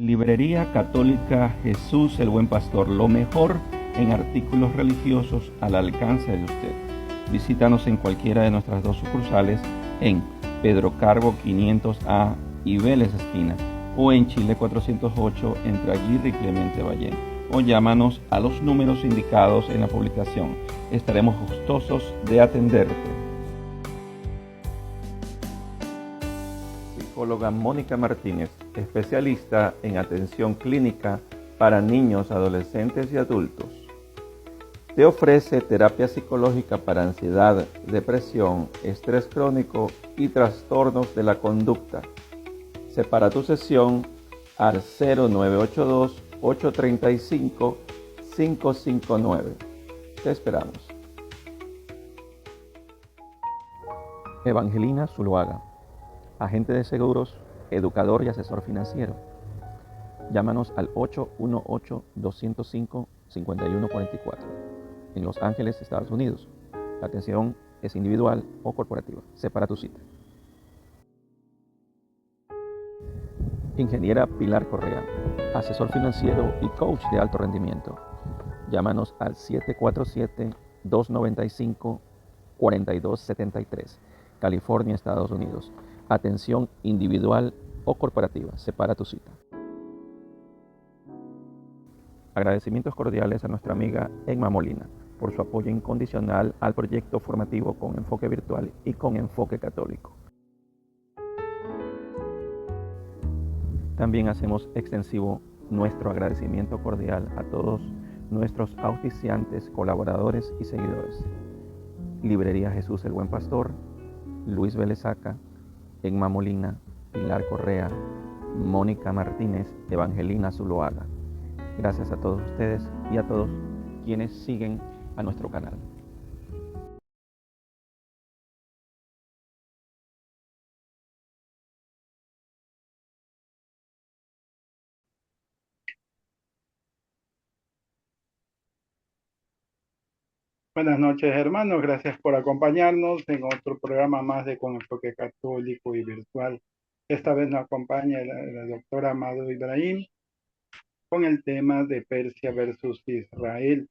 Librería Católica Jesús el Buen Pastor, lo mejor en artículos religiosos al alcance de usted. Visítanos en cualquiera de nuestras dos sucursales en Pedro Carbo 500A y Vélez Esquina, o en Chile 408 entre Aguirre y Clemente Ballén, o llámanos a los números indicados en la publicación. Estaremos gustosos de atenderte. Psicóloga Mónica Martínez, especialista en atención clínica para niños, adolescentes y adultos. Te ofrece terapia psicológica para ansiedad, depresión, estrés crónico y trastornos de la conducta. Separa tu sesión al 0982-835-559. Te esperamos. Evangelina Zuluaga, agente de seguros, educador y asesor financiero. Llámanos al 818-205-5144 en Los Ángeles, Estados Unidos. La atención es individual o corporativa. Separa tu cita. Ingeniera Pilar Correa, asesor financiero y coach de alto rendimiento. Llámanos al 747-295-4273, California, Estados Unidos. Atención individual o corporativa. Separa tu cita. Agradecimientos cordiales a nuestra amiga Emma Molina por su apoyo incondicional al proyecto formativo con enfoque virtual y con enfoque católico. También hacemos extensivo nuestro agradecimiento cordial a todos nuestros auspiciantes, colaboradores y seguidores. Librería Jesús el Buen Pastor, Luis Velezaca, Emma Molina, Pilar Correa, Mónica Martínez, Evangelina Zuluaga. Gracias a todos ustedes y a todos quienes siguen a nuestro canal. Buenas noches, hermanos. Gracias por acompañarnos en otro programa más de Con Enfoque Católico y Virtual. Esta vez nos acompaña la doctora Amado Ibrahim con el tema de Persia versus Israel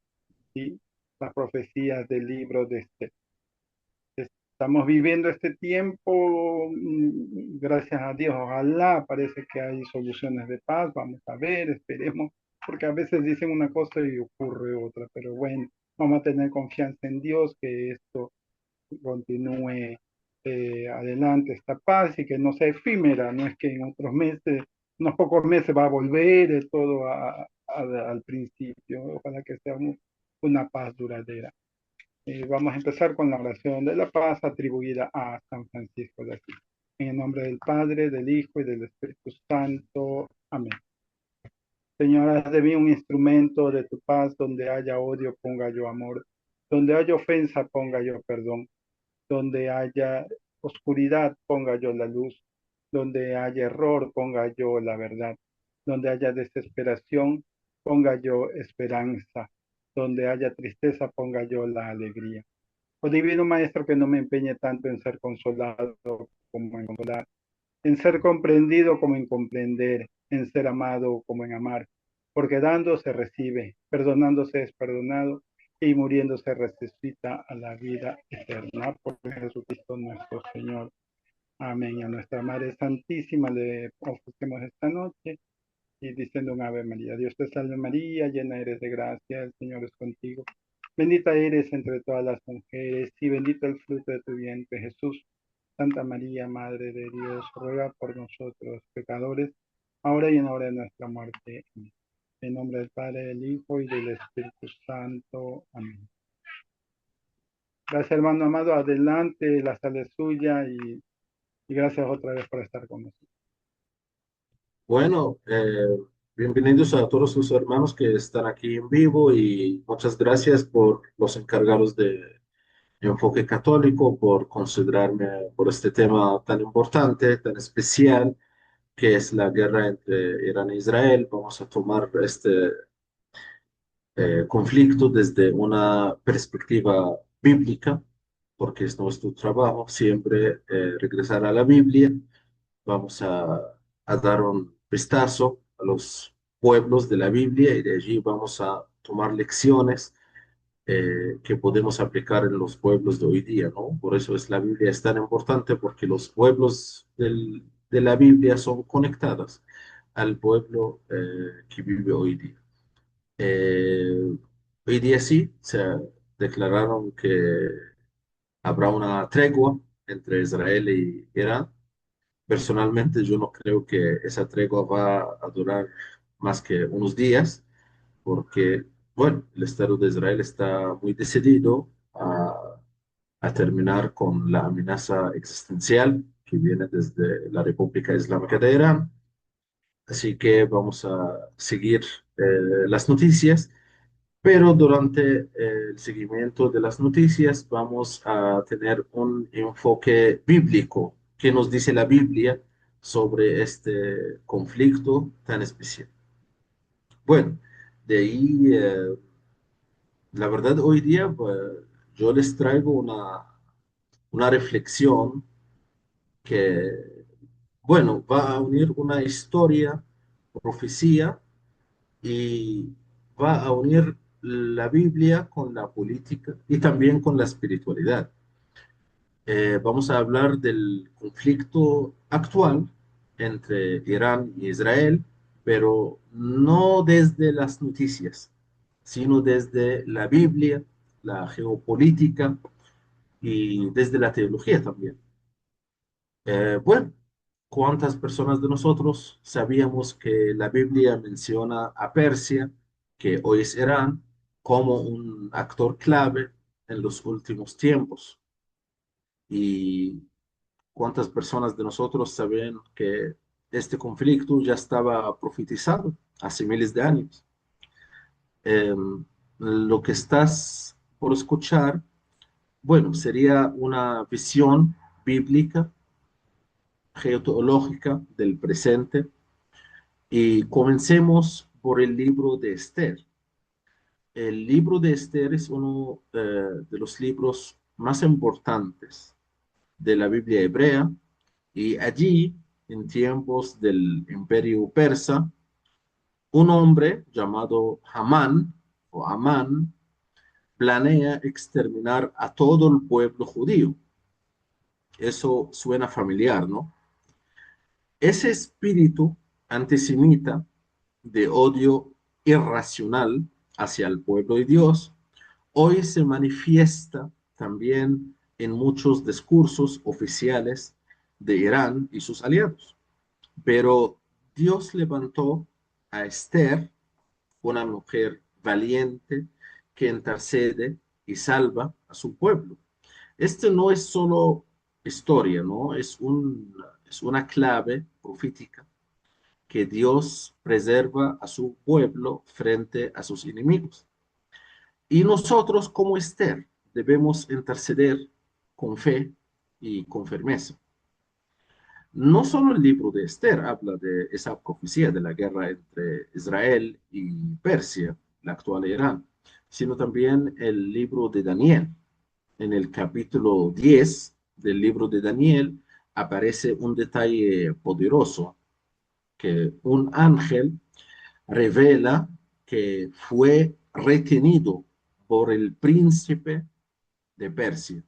y las profecías del libro de Esther. Estamos viviendo este tiempo, gracias a Dios, ojalá parece que hay soluciones de paz, vamos a ver, esperemos, porque a veces dicen una cosa y ocurre otra, pero bueno, vamos a tener confianza en Dios, que esto continúe adelante esta paz y que no sea efímera, no es que en otros meses, unos pocos meses va a volver todo al principio, ojalá que sea una paz duradera. Vamos a empezar con la oración de la paz atribuida a San Francisco de Asís. En el nombre del Padre, del Hijo y del Espíritu Santo. Amén. Señor, haz de mí un instrumento de tu paz. Donde haya odio, ponga yo amor. Donde haya ofensa, ponga yo perdón. Donde haya oscuridad, ponga yo la luz. Donde haya error, ponga yo la verdad. Donde haya desesperación, ponga yo esperanza. Donde haya tristeza, ponga yo la alegría. Oh divino Maestro, que no me empeñe tanto en ser consolado como en consolar, en ser comprendido como en comprender, en ser amado como en amar, porque dando se recibe, perdonándose es perdonado, y muriendo se resucita a la vida eterna por Jesucristo nuestro Señor. Amén. Y a nuestra Madre Santísima le ofrecemos esta noche y diciendo un Ave María. Dios te salve María, llena eres de gracia, el Señor es contigo. Bendita eres entre todas las mujeres y bendito el fruto de tu vientre, Jesús. Santa María, Madre de Dios, ruega por nosotros pecadores, ahora y en la hora de nuestra muerte. Amén. En nombre del Padre, del Hijo y del Espíritu Santo. Amén. Gracias, hermano amado. Adelante, la sala es suya y gracias otra vez por estar con nosotros. Bueno, bienvenidos a todos los hermanos que están aquí en vivo y muchas gracias por los encargados de Enfoque Católico, por considerarme por este tema tan importante, tan especial, que es la guerra entre Irán e Israel. Vamos a tomar este conflicto desde una perspectiva bíblica, porque es nuestro trabajo siempre regresar a la Biblia. Vamos a dar un vistazo a los pueblos de la Biblia y de allí vamos a tomar lecciones que podemos aplicar en los pueblos de hoy día, ¿no? Por eso es la Biblia es tan importante porque los pueblos de la Biblia son conectados al pueblo que vive hoy día. Eh, Hoy día sí, se declararon que habrá una tregua entre Israel y Irán. Personalmente, yo no creo que esa tregua va a durar más que unos días, porque, bueno, el Estado de Israel está muy decidido a terminar con la amenaza existencial que viene desde la República Islámica de Irán. Así que vamos a seguir las noticias, pero durante el seguimiento de las noticias vamos a tener un enfoque bíblico. ¿Qué nos dice la Biblia sobre este conflicto tan especial? Bueno, de ahí, la verdad, hoy día pues, yo les traigo una reflexión que, bueno, va a unir una historia, profecía y va a unir la Biblia con la política y también con la espiritualidad. Vamos a hablar del conflicto actual entre Irán y Israel, pero no desde las noticias, sino desde la Biblia, la geopolítica y desde la teología también. Bueno, ¿cuántas personas de nosotros sabíamos que la Biblia menciona a Persia, que hoy es Irán, como un actor clave en los últimos tiempos? ¿Y cuántas personas de nosotros saben que este conflicto ya estaba profetizado hace miles de años? Lo que estás por escuchar, bueno, sería una visión bíblica, geoteológica del presente. Y comencemos por el libro de Esther. El libro de Esther es uno de los libros más importantes de la Biblia hebrea y allí, en tiempos del imperio persa, un hombre llamado Hamán o Amán planea exterminar a todo el pueblo judío. Eso suena familiar, ¿no? Ese espíritu antisemita de odio irracional hacia el pueblo de Dios hoy se manifiesta también en muchos discursos oficiales de Irán y sus aliados. Pero Dios levantó a Esther, una mujer valiente que intercede y salva a su pueblo. Este no es solo historia, ¿no? Es una clave profética que Dios preserva a su pueblo frente a sus enemigos. Y nosotros, como Esther, debemos interceder con fe y con firmeza. No solo el libro de Esther habla de esa profecía de la guerra entre Israel y Persia, la actual Irán, sino también el libro de Daniel. En el capítulo 10 del libro de Daniel aparece un detalle poderoso, que un ángel revela que fue retenido por el príncipe de Persia.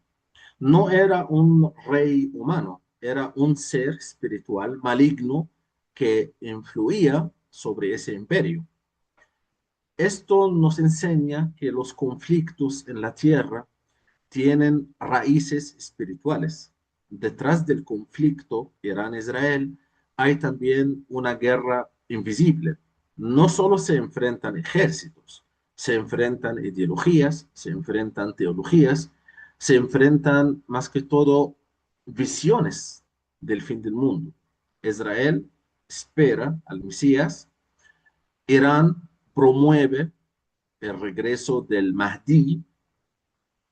No era un rey humano, era un ser espiritual maligno que influía sobre ese imperio. Esto nos enseña que los conflictos en la tierra tienen raíces espirituales. Detrás del conflicto Irán-Israel hay también una guerra invisible. No solo se enfrentan ejércitos, se enfrentan ideologías, se enfrentan teologías, se enfrentan más que todo visiones del fin del mundo. Israel espera al Mesías, Irán promueve el regreso del Mahdi,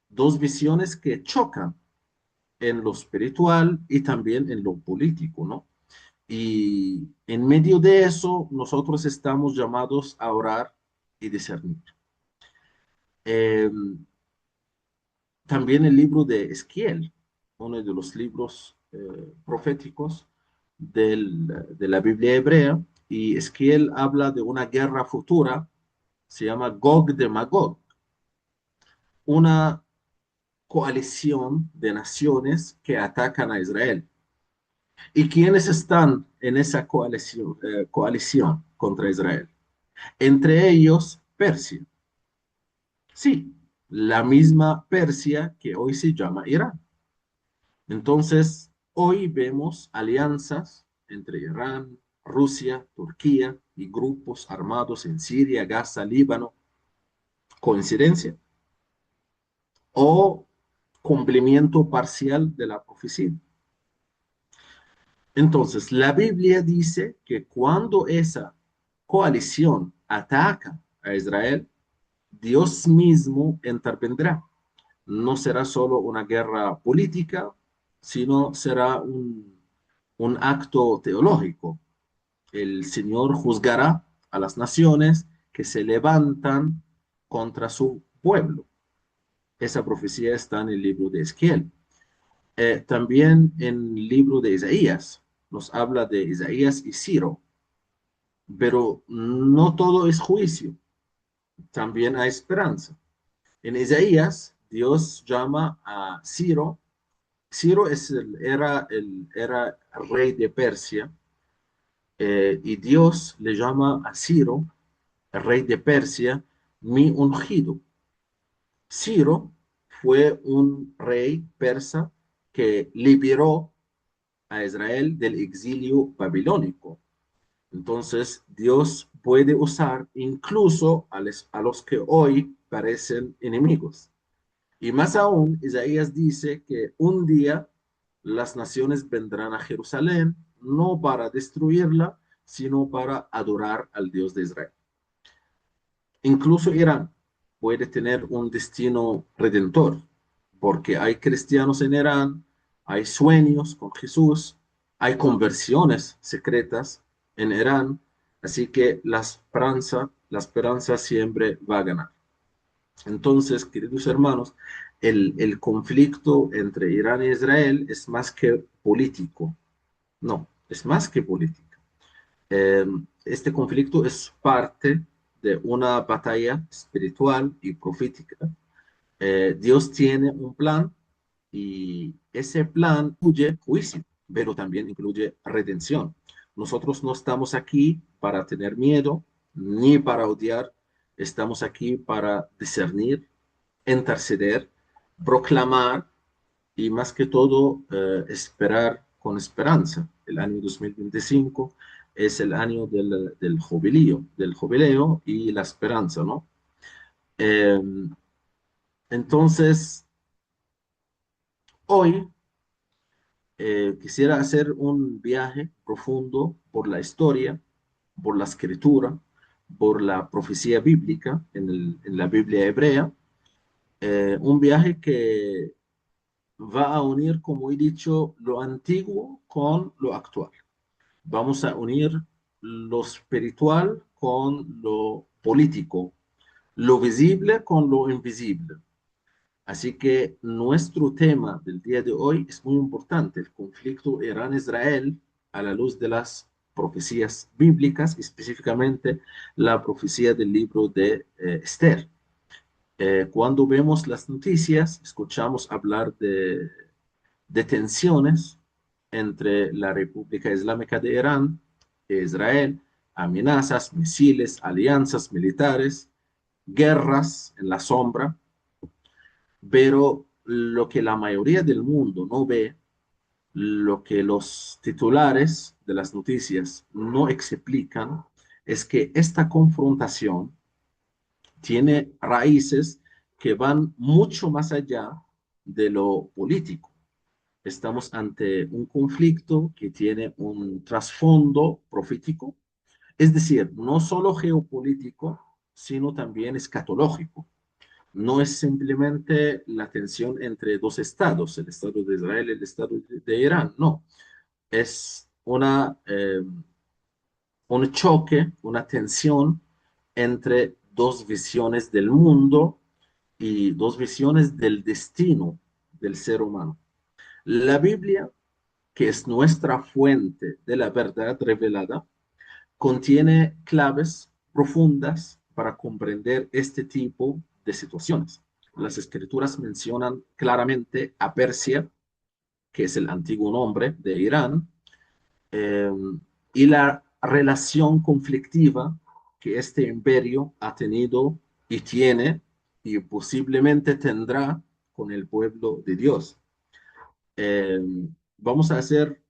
dos visiones que chocan en lo espiritual y también en lo político, ¿no? Y en medio de eso, nosotros estamos llamados a orar y discernir. Eh, También el libro de Esquiel, uno de los libros proféticos de la Biblia hebrea, y Ezequiel habla de una guerra futura, se llama Gog de Magog, una coalición de naciones que atacan a Israel. ¿Y quiénes están en esa coalición contra Israel? Entre ellos, Persia. Sí, la misma Persia que hoy se llama Irán. Entonces, hoy vemos alianzas entre Irán, Rusia, Turquía y grupos armados en Siria, Gaza, Líbano. ¿Coincidencia? ¿O cumplimiento parcial de la profecía? Entonces, la Biblia dice que cuando esa coalición ataca a Israel, Dios mismo intervendrá. No será solo una guerra política, sino será un acto teológico. El Señor juzgará a las naciones que se levantan contra su pueblo. Esa profecía está en el libro de Ezequiel. También en el libro de Isaías nos habla de Isaías y Ciro, pero no todo es juicio, también hay esperanza. En Isaías, Dios llama a Ciro. Ciro era rey de Persia, y Dios le llama a Ciro, el rey de Persia, mi ungido. Ciro fue un rey persa que liberó a Israel del exilio babilónico. Entonces, Dios puede usar incluso a los que hoy parecen enemigos. Y más aún, Isaías dice que un día las naciones vendrán a Jerusalén, no para destruirla, sino para adorar al Dios de Israel. Incluso Irán puede tener un destino redentor, porque hay cristianos en Irán, hay sueños con Jesús, hay conversiones secretas en Irán, así que la esperanza siempre va a ganar. Entonces, queridos hermanos, el conflicto entre Irán e Israel es más que político. No, es más que política. Eh, este conflicto es parte de una batalla espiritual y profética. Dios tiene un plan y ese plan incluye juicio, pero también incluye redención. Nosotros no estamos aquí para tener miedo ni para odiar, estamos aquí para discernir, interceder, proclamar y más que todo esperar con esperanza. El año 2025 es el año del jubileo y la esperanza, ¿no? Eh, entonces, hoy quisiera hacer un viaje profundo por la historia, por la escritura, por la profecía bíblica en la Biblia hebrea, un viaje que va a unir, como he dicho, lo antiguo con lo actual. Vamos a unir lo espiritual con lo político, lo visible con lo invisible. Así que nuestro tema del día de hoy es muy importante, el conflicto Irán-Israel a la luz de las profecías bíblicas, específicamente la profecía del libro de Esther. Cuando vemos las noticias, escuchamos hablar de tensiones entre la República Islámica de Irán e Israel, amenazas, misiles, alianzas militares, guerras en la sombra, pero lo que la mayoría del mundo no ve, lo que los titulares de las noticias no explican, es que esta confrontación tiene raíces que van mucho más allá de lo político. Estamos ante un conflicto que tiene un trasfondo profético, es decir, no solo geopolítico, sino también escatológico. No es simplemente la tensión entre dos estados, el Estado de Israel y el Estado de Irán, no. Es un choque, una tensión entre dos visiones del mundo y dos visiones del destino del ser humano. La Biblia, que es nuestra fuente de la verdad revelada, contiene claves profundas para comprender este tipo de situaciones. Las escrituras mencionan claramente a Persia, que es el antiguo nombre de Irán, eh, y la relación conflictiva que este imperio ha tenido y tiene y posiblemente tendrá con el pueblo de Dios. Eh, vamos a hacer,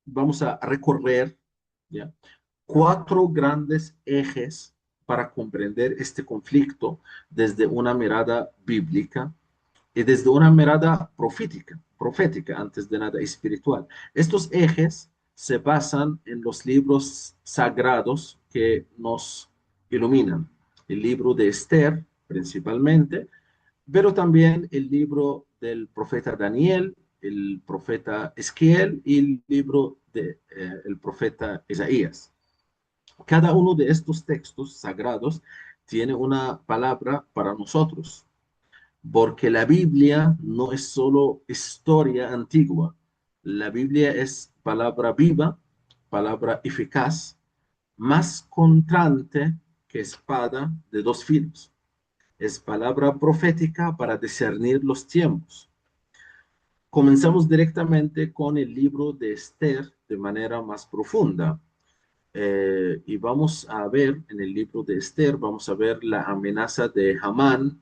vamos a recorrer, ¿ya?, cuatro grandes ejes para comprender este conflicto desde una mirada bíblica y desde una mirada profética, antes de nada espiritual. Estos ejes se basan en los libros sagrados que nos iluminan. El libro de Esther, principalmente, pero también el libro del profeta Daniel, el profeta Ezequiel y el libro del profeta Isaías. Cada uno de estos textos sagrados tiene una palabra para nosotros, porque la Biblia no es solo historia antigua. La Biblia es palabra viva, palabra eficaz, más constante que espada de dos filos. Es palabra profética para discernir los tiempos. Comenzamos directamente con el libro de Esther de manera más profunda. Y vamos a ver en el libro de Esther, vamos a ver la amenaza de Hamán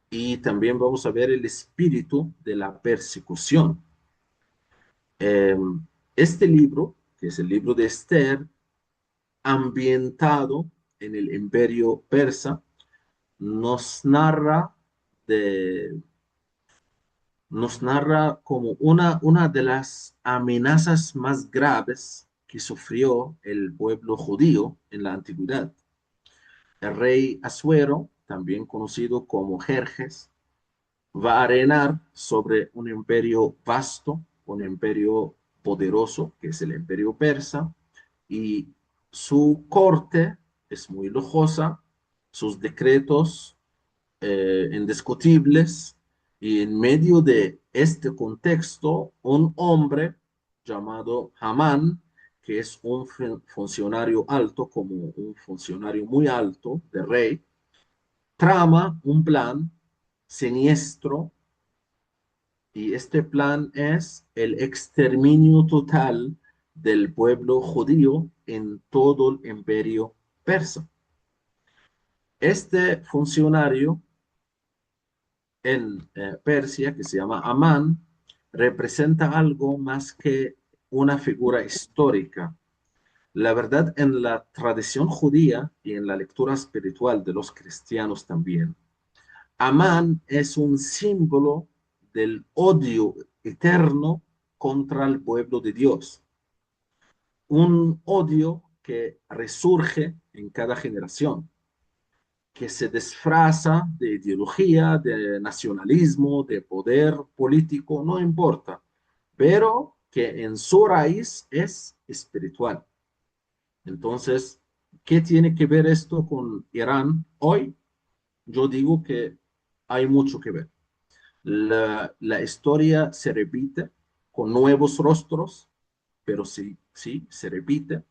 y también vamos a ver el espíritu de la persecución. Eh, este libro, que es el libro de Esther, ambientado en el imperio persa, nos narra de, nos narra como una de las amenazas más graves que sufrió el pueblo judío en la antigüedad. El rey Asuero, también conocido como Jerjes, va a reinar sobre un imperio vasto, un imperio poderoso, que es el imperio persa, y su corte es muy lujosa, sus decretos indiscutibles, y en medio de este contexto, un hombre llamado Hamán, que es un funcionario alto, como un funcionario muy alto de rey, trama un plan siniestro, y este plan es el exterminio total del pueblo judío en todo el imperio persa. Este funcionario en Persia, que se llama Amán, representa algo más que una figura histórica. La verdad, en la tradición judía y en la lectura espiritual de los cristianos también, Amán es un símbolo del odio eterno contra el pueblo de Dios. Un odio que resurge en cada generación, que se disfraza de ideología, de nacionalismo, de poder político, no importa, pero que en su raíz es espiritual. Entonces, ¿qué tiene que ver esto con Irán hoy? Yo digo que hay mucho que ver. La historia se repite con nuevos rostros, pero sí, sí, se repite.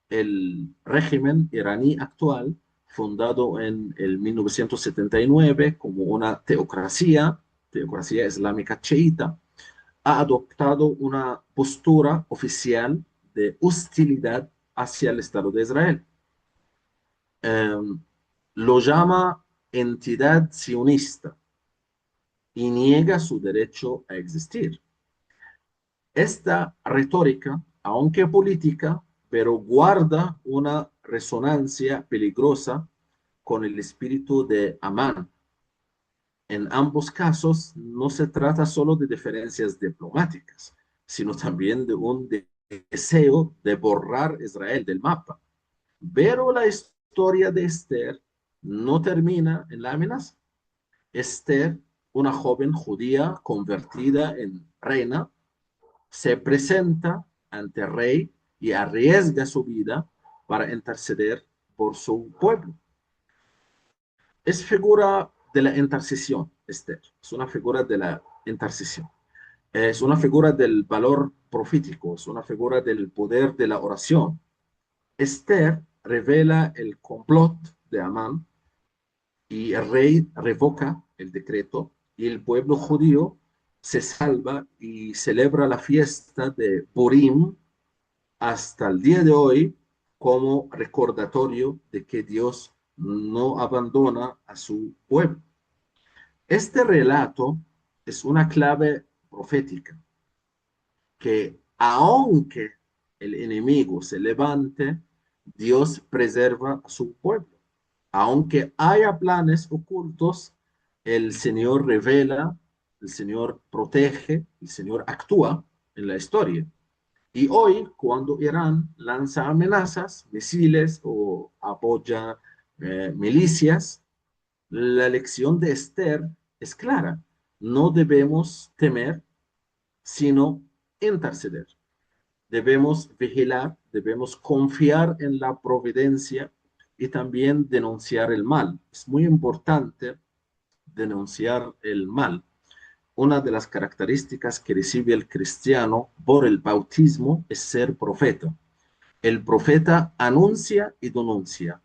El régimen iraní actual, fundado en el 1979 como una teocracia islámica chiita, ha adoptado una postura oficial de hostilidad hacia el Estado de Israel. Eh, lo llama entidad sionista y niega su derecho a existir. Esta retórica, aunque política, pero guarda una resonancia peligrosa con el espíritu de Amán. En ambos casos no se trata solo de diferencias diplomáticas, sino también de un deseo de borrar Israel del mapa. Pero la historia de Esther no termina en la amenaza. Esther, una joven judía convertida en reina, se presenta ante el rey y arriesga su vida para interceder por su pueblo. Es figura de la intercesión, Esther. Es una figura de la intercesión. Es una figura del valor profético, es una figura del poder de la oración. Esther revela el complot de Amán y el rey revoca el decreto y el pueblo judío se salva y celebra la fiesta de Purim hasta el día de hoy como recordatorio de que Dios no abandona a su pueblo. Este relato es una clave profética que aunque el enemigo se levante, Dios preserva a su pueblo. Aunque haya planes ocultos, el Señor revela, el Señor protege, el Señor actúa en la historia. Y hoy, cuando Irán lanza amenazas, misiles o apoya milicias, la lección de Esther es clara. No debemos temer, sino interceder. Debemos vigilar, debemos confiar en la providencia y también denunciar el mal. Es muy importante denunciar el mal. Una de las características que recibe el cristiano por el bautismo es ser profeta. El profeta anuncia y denuncia.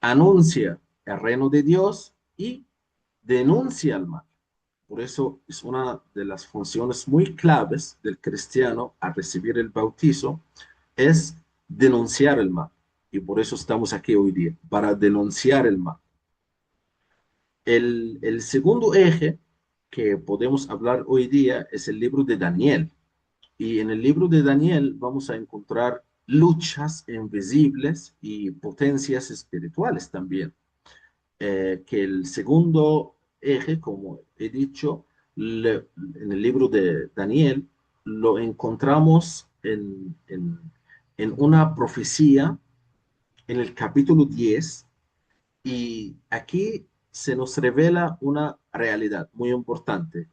Anuncia el reino de Dios y denuncia el mal. Por eso es una de las funciones muy claves del cristiano al recibir el bautizo, es denunciar el mal. Y por eso estamos aquí hoy día, para denunciar el mal. El segundo eje que podemos hablar hoy día es el libro de Daniel. Y en el libro de Daniel vamos a encontrar luchas invisibles y potencias espirituales también. Que el segundo eje, como he dicho, en el libro de Daniel, lo encontramos en una profecía en el capítulo 10 y aquí se nos revela una realidad muy importante,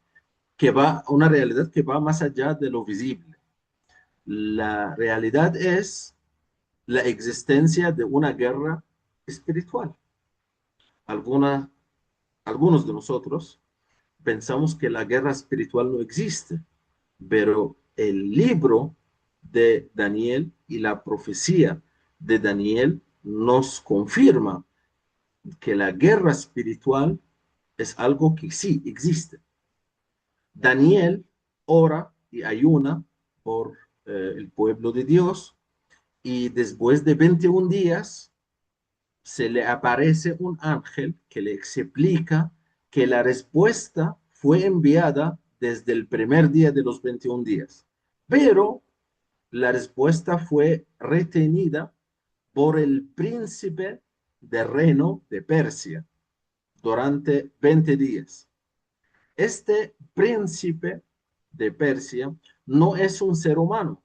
una realidad que va más allá de lo visible. La realidad es la existencia de una guerra espiritual. Alguna, algunos de nosotros pensamos que la guerra espiritual no existe, pero el libro de Daniel y la profecía de Daniel nos confirma que la guerra espiritual es algo que sí existe. Daniel ora y ayuna por el pueblo de Dios y después de 21 días se le aparece un ángel que le explica que la respuesta fue enviada desde el primer día de los 21 días, pero la respuesta fue retenida por el príncipe del reino de Persia durante 20 días. Este príncipe de Persia no es un ser humano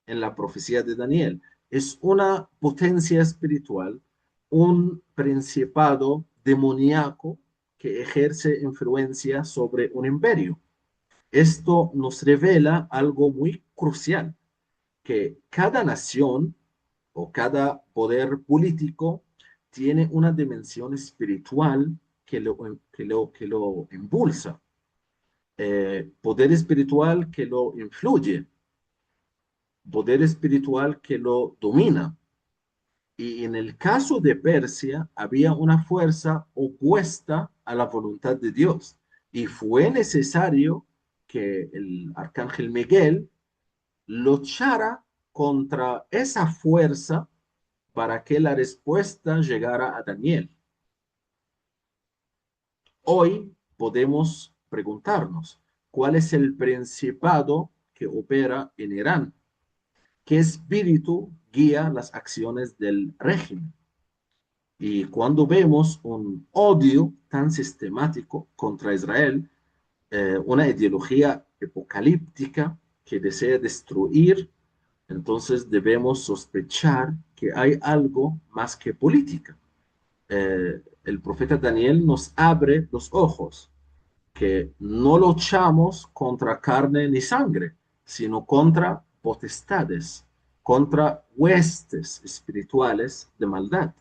en la profecía de Daniel, es una potencia espiritual, un principado demoníaco que ejerce influencia sobre un imperio. Esto nos revela algo muy crucial, que cada nación o cada poder político tiene una dimensión espiritual que lo impulsa, poder espiritual que lo influye, poder espiritual que lo domina. Y en el caso de Persia había una fuerza opuesta a la voluntad de Dios. Y fue necesario que el arcángel Miguel luchara contra esa fuerza para que la respuesta llegara a Daniel. Hoy podemos preguntarnos, ¿cuál es el principado que opera en Irán? ¿Qué espíritu guía las acciones del régimen? Y cuando vemos un odio tan sistemático contra Israel, una ideología apocalíptica que desea destruir, entonces debemos sospechar que hay algo más que política. El profeta Daniel nos abre los ojos, que no luchamos contra carne ni sangre, sino contra potestades, contra huestes espirituales de maldad.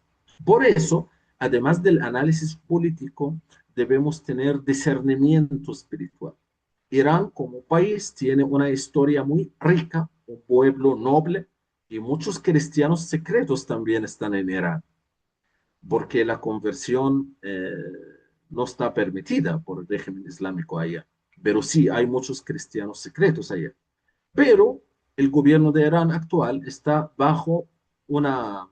Por eso, además del análisis político, debemos tener discernimiento espiritual. Irán como país tiene una historia muy rica, un pueblo noble, Y muchos cristianos secretos también están en Irán, porque la conversión no está permitida por el régimen islámico allá. Pero sí, hay muchos cristianos secretos allá. Pero el gobierno de Irán actual está bajo una,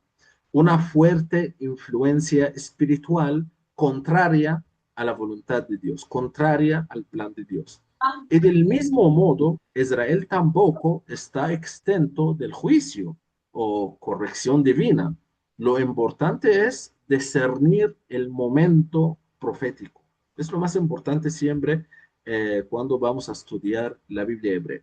una fuerte influencia espiritual contraria a la voluntad de Dios, contraria al plan de Dios. Y del mismo modo, Israel tampoco está exento del juicio o corrección divina. Lo importante es discernir el momento profético. Es lo más importante siempre cuando vamos a estudiar la Biblia hebrea.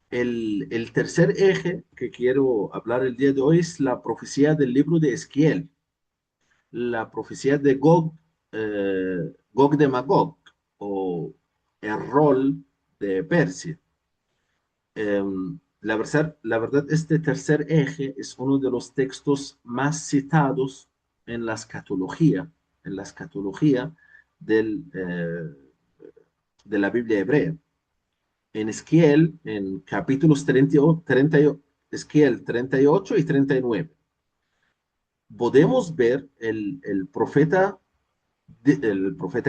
El tercer eje que quiero hablar el día de hoy es la profecía del libro de Ezequiel, la profecía de Gog de Magog, o el rol de Persia. La verdad, este tercer eje es uno de los textos más citados en en la escatología de la Biblia hebrea. En Esquiel, en capítulos 30 Esquiel 38 y 39, podemos ver el profeta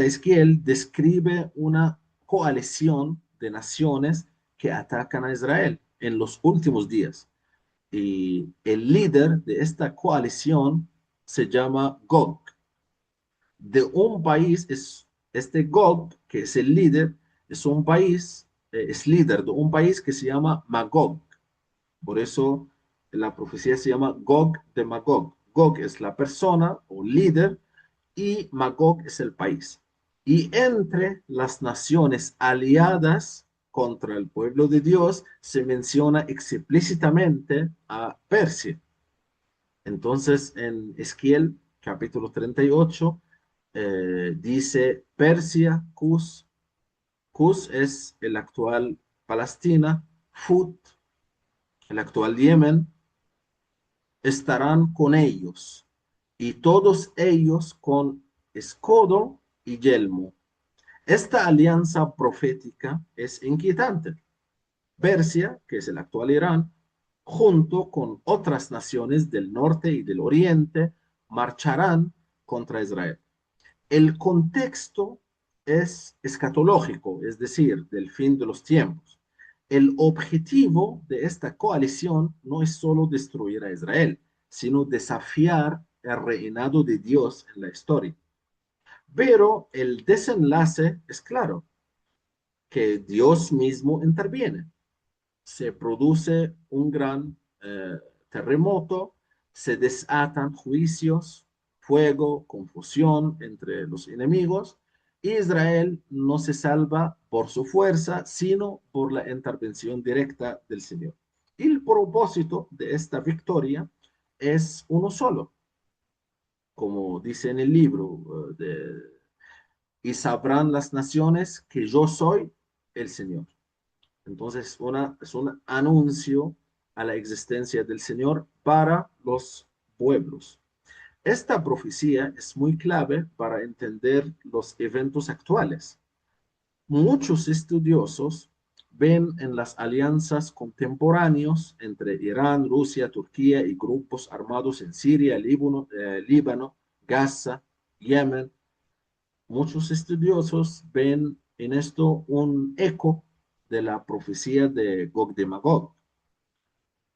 Esquiel describe una coalición de naciones que atacan a Israel en los últimos días. Y el líder de esta coalición se llama Gog. De un país, este Gog, que es el líder, es un país, es líder de un país que se llama Magog. Por eso la profecía se llama Gog de Magog. Gog es la persona o líder y Magog es el país. Y entre las naciones aliadas contra el pueblo de Dios se menciona explícitamente a Persia. Entonces, en Esquiel, capítulo 38, dice Persia, Cus. Cus es el actual Palestina, Fut, el actual Yemen, estarán con ellos, y todos ellos con escudo y yelmo. Esta alianza profética es inquietante. Persia, que es el actual Irán, junto con otras naciones del norte y del oriente, marcharán contra Israel. El contexto es escatológico, es decir, del fin de los tiempos. El objetivo de esta coalición no es solo destruir a Israel, sino desafiar el reinado de Dios en la historia. Pero el desenlace es claro, que Dios mismo interviene. Se produce un gran terremoto, se desatan juicios, fuego, confusión entre los enemigos. Israel no se salva por su fuerza, sino por la intervención directa del Señor. Y el propósito de esta victoria es uno solo, como dice en el libro y sabrán las naciones que yo soy el Señor. Entonces, es un anuncio a la existencia del Señor para los pueblos. Esta profecía es muy clave para entender los eventos actuales. Muchos estudiosos ven en las alianzas contemporáneas entre Irán, Rusia, Turquía y grupos armados en Siria, Líbano, Gaza, Yemen. Muchos estudiosos ven en esto un eco de la profecía de Gog de Magog.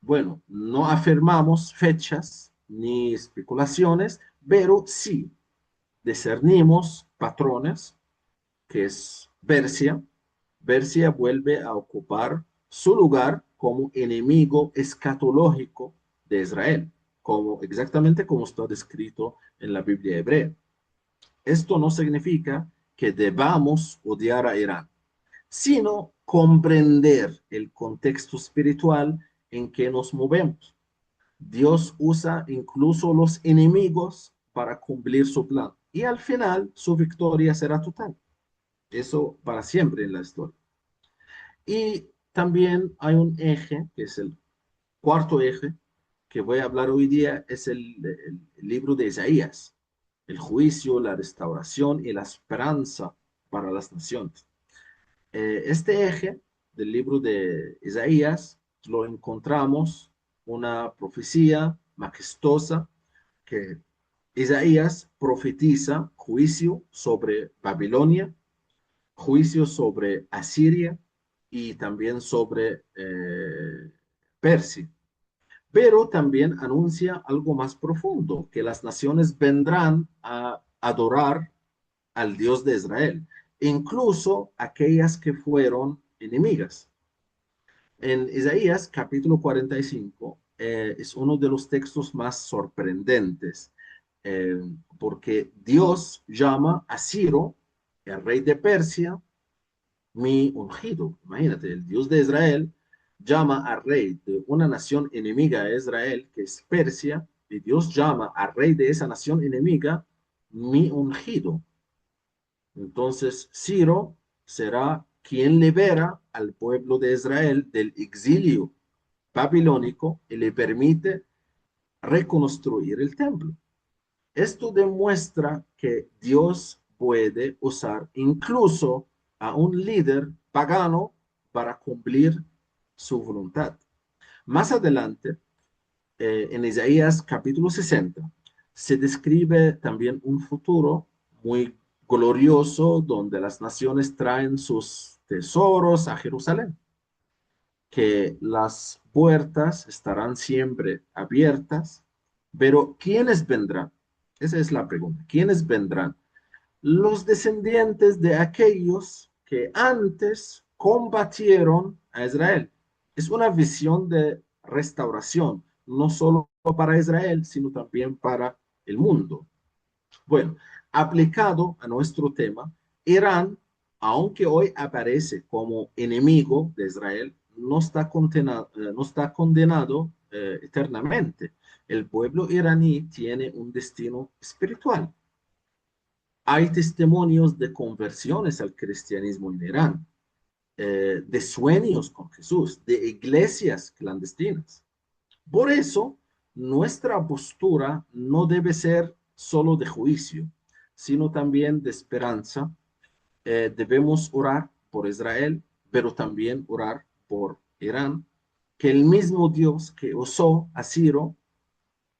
Bueno, no afirmamos fechas ni especulaciones, pero sí discernimos patrones, que es Persia. Persia vuelve a ocupar su lugar como enemigo escatológico de Israel, exactamente como está descrito en la Biblia hebrea. Esto no significa que debamos odiar a Irán, sino comprender el contexto espiritual en que nos movemos. Dios usa incluso los enemigos para cumplir su plan y al final su victoria será total. Eso para siempre en la historia. Y también hay un eje, que es el cuarto eje, que voy a hablar hoy día, es el libro de Isaías, el juicio, la restauración y la esperanza para las naciones. Este eje del libro de Isaías lo encontramos una profecía majestuosa que Isaías profetiza juicio sobre Babilonia, juicio sobre Asiria y también sobre Persia. Pero también anuncia algo más profundo, que las naciones vendrán a adorar al Dios de Israel, incluso aquellas que fueron enemigas. En Isaías capítulo 45 es uno de los textos más sorprendentes, eh, porque Dios llama a Ciro, el rey de Persia, mi ungido. Imagínate, el Dios de Israel llama al rey de una nación enemiga a Israel, que es Persia, y Dios llama al rey de esa nación enemiga mi ungido. Entonces, Ciro será quien libera al pueblo de Israel del exilio babilónico y le permite reconstruir el templo. Esto demuestra que Dios puede usar incluso a un líder pagano para cumplir su voluntad. Más adelante, en Isaías capítulo 60, se describe también un futuro muy glorioso donde las naciones traen sus tesoros a Jerusalén, que las puertas estarán siempre abiertas, pero ¿quiénes vendrán? Esa es la pregunta. ¿Quiénes vendrán? Los descendientes de aquellos que antes combatieron a Israel. Es una visión de restauración, no solo para Israel, sino también para el mundo. Bueno, aplicado a nuestro tema, Irán, aunque hoy aparece como enemigo de Israel, no está condenado eternamente. El pueblo iraní tiene un destino espiritual. Hay testimonios de conversiones al cristianismo en Irán, de sueños con Jesús, de iglesias clandestinas. Por eso, nuestra postura no debe ser solo de juicio, sino también de esperanza. Debemos orar por Israel, pero también orar por Irán, que el mismo Dios que usó a Ciro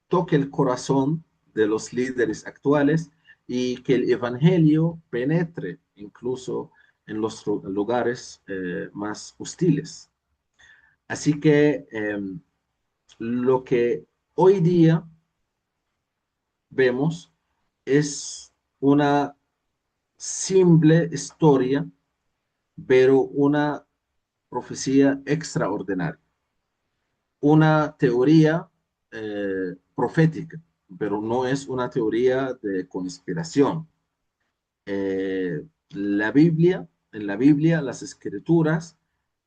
toque el corazón de los líderes actuales y que el evangelio penetre incluso en los lugares más hostiles. Así que lo que hoy día vemos es una simple historia, pero una profecía extraordinaria, una teoría profética, pero no es una teoría de conspiración. En la Biblia, las escrituras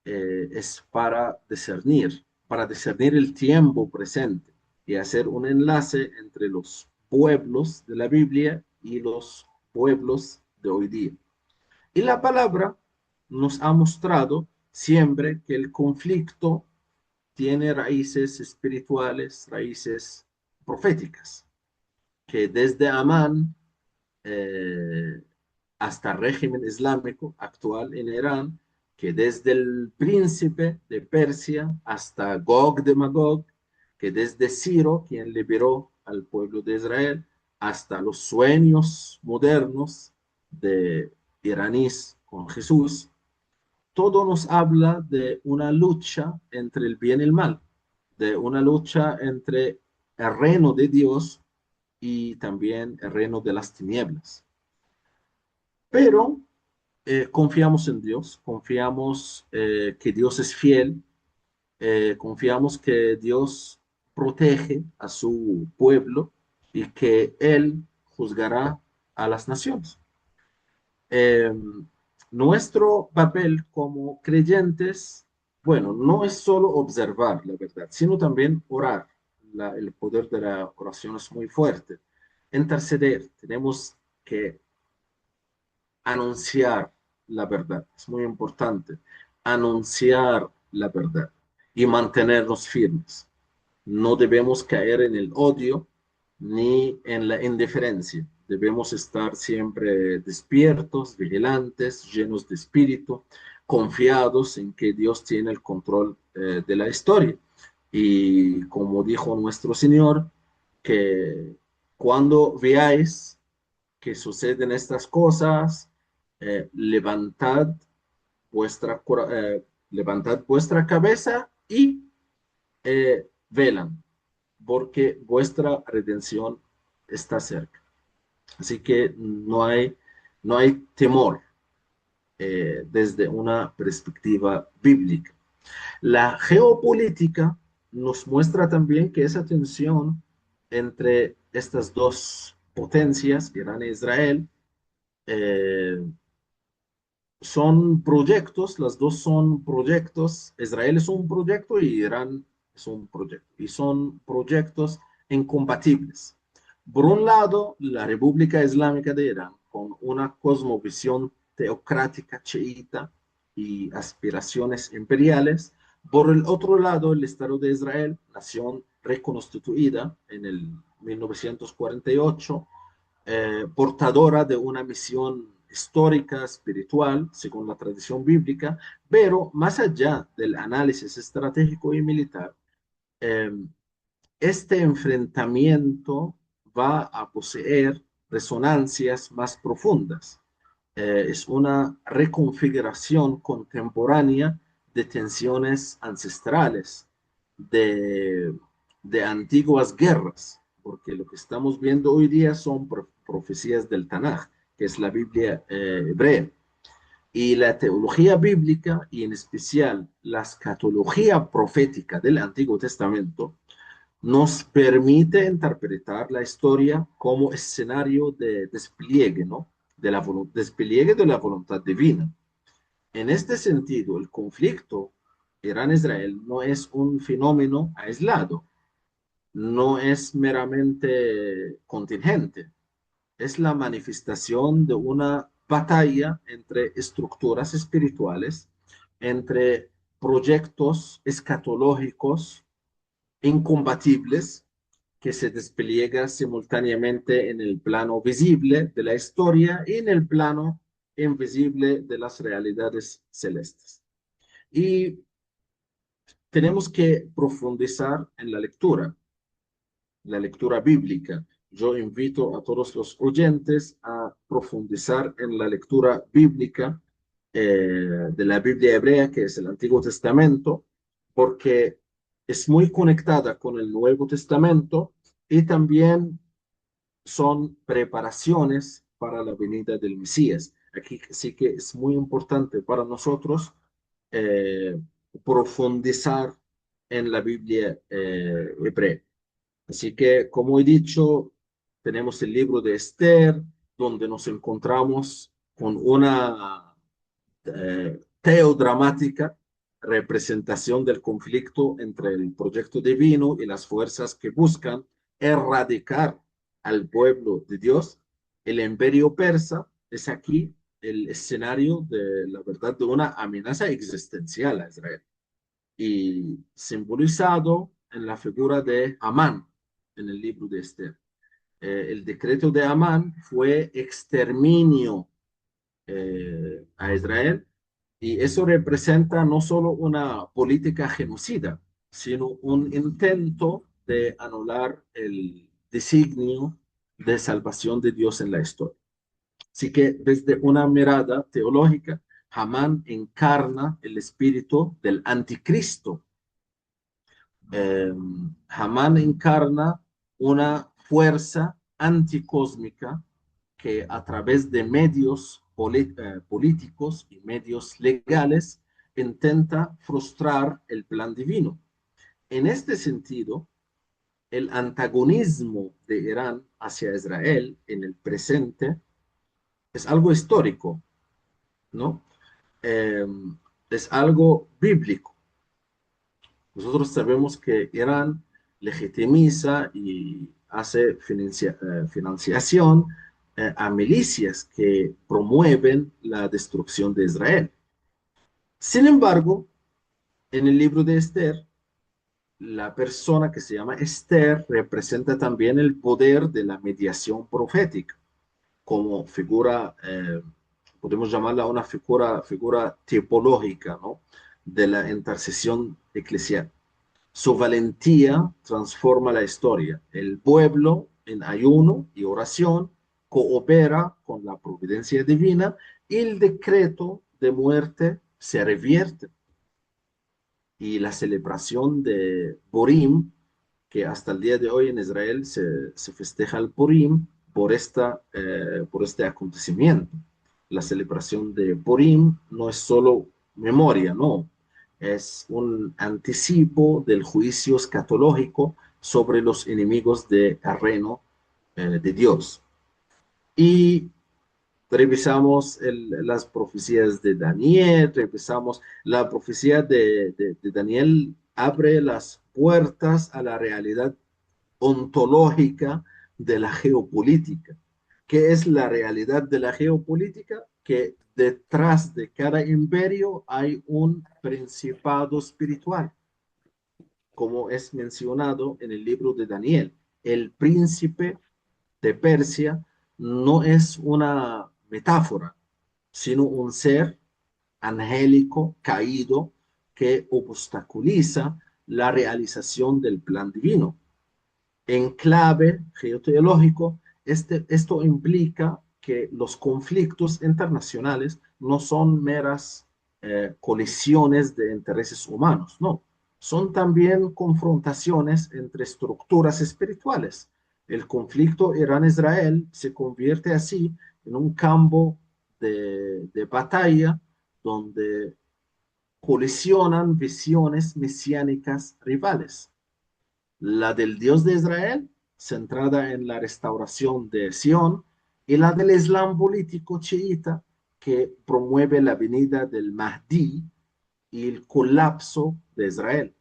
es para discernir el tiempo presente y hacer un enlace entre los pueblos de la Biblia y los pueblos de hoy día. Y la palabra nos ha mostrado siempre que el conflicto tiene raíces espirituales, raíces proféticas, que desde Amán eh, hasta el régimen islámico actual en Irán, que desde el príncipe de Persia hasta Gog de Magog, que desde Ciro, quien liberó al pueblo de Israel, hasta los sueños modernos de iraníes con Jesús, todo nos habla de una lucha entre el bien y el mal, de una lucha entre el reino de Dios y también el reino de las tinieblas. Pero confiamos en Dios, confiamos que Dios es fiel, confiamos que Dios protege a su pueblo y que Él juzgará a las naciones. Eh, Nuestro papel como creyentes, bueno, no es solo observar la verdad, sino también orar. El poder de la oración es muy fuerte. Interceder, tenemos que anunciar la verdad, es muy importante, anunciar la verdad y mantenernos firmes. No debemos caer en el odio ni en la indiferencia. Debemos estar siempre despiertos, vigilantes, llenos de espíritu, confiados en que Dios tiene el control de la historia. Y como dijo nuestro Señor, que cuando veáis que suceden estas cosas, levantad levantad vuestra cabeza y velan, porque vuestra redención está cerca. Así que no hay temor desde una perspectiva bíblica. La geopolítica nos muestra también que esa tensión entre estas dos potencias, Irán e Israel, eh, son proyectos, las dos son proyectos, Israel es un proyecto y Irán es un proyecto, y son proyectos incompatibles. Por un lado, la República Islámica de Irán, con una cosmovisión teocrática chiita y aspiraciones imperiales. Por el otro lado, el Estado de Israel, nación reconstituida en el 1948, portadora de una misión histórica, espiritual, según la tradición bíblica, pero más allá del análisis estratégico y militar, eh, este enfrentamiento va a poseer resonancias más profundas. Es una reconfiguración contemporánea de tensiones ancestrales, de, de antiguas guerras, porque lo que estamos viendo hoy día son profecías del Tanaj, que es la Biblia hebrea. Y la teología bíblica, y en especial la escatología profética del Antiguo Testamento, nos permite interpretar la historia como escenario de despliegue, ¿no? Despliegue de la voluntad divina. En este sentido, el conflicto Irán-Israel no es un fenómeno aislado, no es meramente contingente, es la manifestación de una batalla entre estructuras espirituales, entre proyectos escatológicos incompatibles que se despliega simultáneamente en el plano visible de la historia y en el plano invisible de las realidades celestes. Y tenemos que profundizar en la lectura bíblica. Yo invito a todos los oyentes a profundizar en la lectura bíblica de la Biblia hebrea, que es el Antiguo Testamento, porque es muy conectada con el Nuevo Testamento y también son preparaciones para la venida del Mesías. Aquí sí que es muy importante para nosotros eh, profundizar en la Biblia hebrea. Así que, como he dicho, tenemos el libro de Esther, donde nos encontramos con una teodramática representación del conflicto entre el proyecto divino y las fuerzas que buscan erradicar al pueblo de Dios. El imperio persa es aquí el escenario de la verdad de una amenaza existencial a Israel y simbolizado en la figura de Amán en el libro de Esther. El decreto de Amán fue exterminio a Israel y eso representa no solo una política genocida, sino un intento de anular el designio de salvación de Dios en la historia. Así que desde una mirada teológica, Hamán encarna el espíritu del anticristo. Hamán encarna una fuerza anticósmica que a través de medios políticos y medios legales intenta frustrar el plan divino. En este sentido, el antagonismo de Irán hacia Israel en el presente es algo histórico, ¿no? Eh, es algo bíblico. Nosotros sabemos que Irán legitimiza y hace financiación a milicias que promueven la destrucción de Israel. Sin embargo, en el libro de Esther, la persona que se llama Esther representa también el poder de la mediación profética como figura podemos llamarla una figura tipológica, ¿no? De la intercesión eclesial. Su valentía transforma la historia. El pueblo, en ayuno y oración, coopera con la providencia divina y el decreto de muerte se revierte. Y la celebración de Purim, que hasta el día de hoy en Israel se festeja el Purim por este acontecimiento. La celebración de Purim no es solo memoria, no, es un anticipo del juicio escatológico sobre los enemigos del reino de Dios. Y revisamos las profecías de Daniel, revisamos la profecía de Daniel, abre las puertas a la realidad ontológica de la geopolítica. ¿Qué es la realidad de la geopolítica? Que detrás de cada imperio hay un principado espiritual, como es mencionado en el libro de Daniel. El príncipe de Persia no es una metáfora, sino un ser angélico caído que obstaculiza la realización del plan divino. En clave geoteológico, esto implica que los conflictos internacionales no son meras colisiones de intereses humanos, no, son también confrontaciones entre estructuras espirituales. El conflicto Irán-Israel se convierte así en un campo de batalla donde colisionan visiones mesiánicas rivales, la del Dios de Israel, centrada en la restauración de Sión, y la del Islam político chiita, que promueve la venida del Mahdi y el colapso de Israel.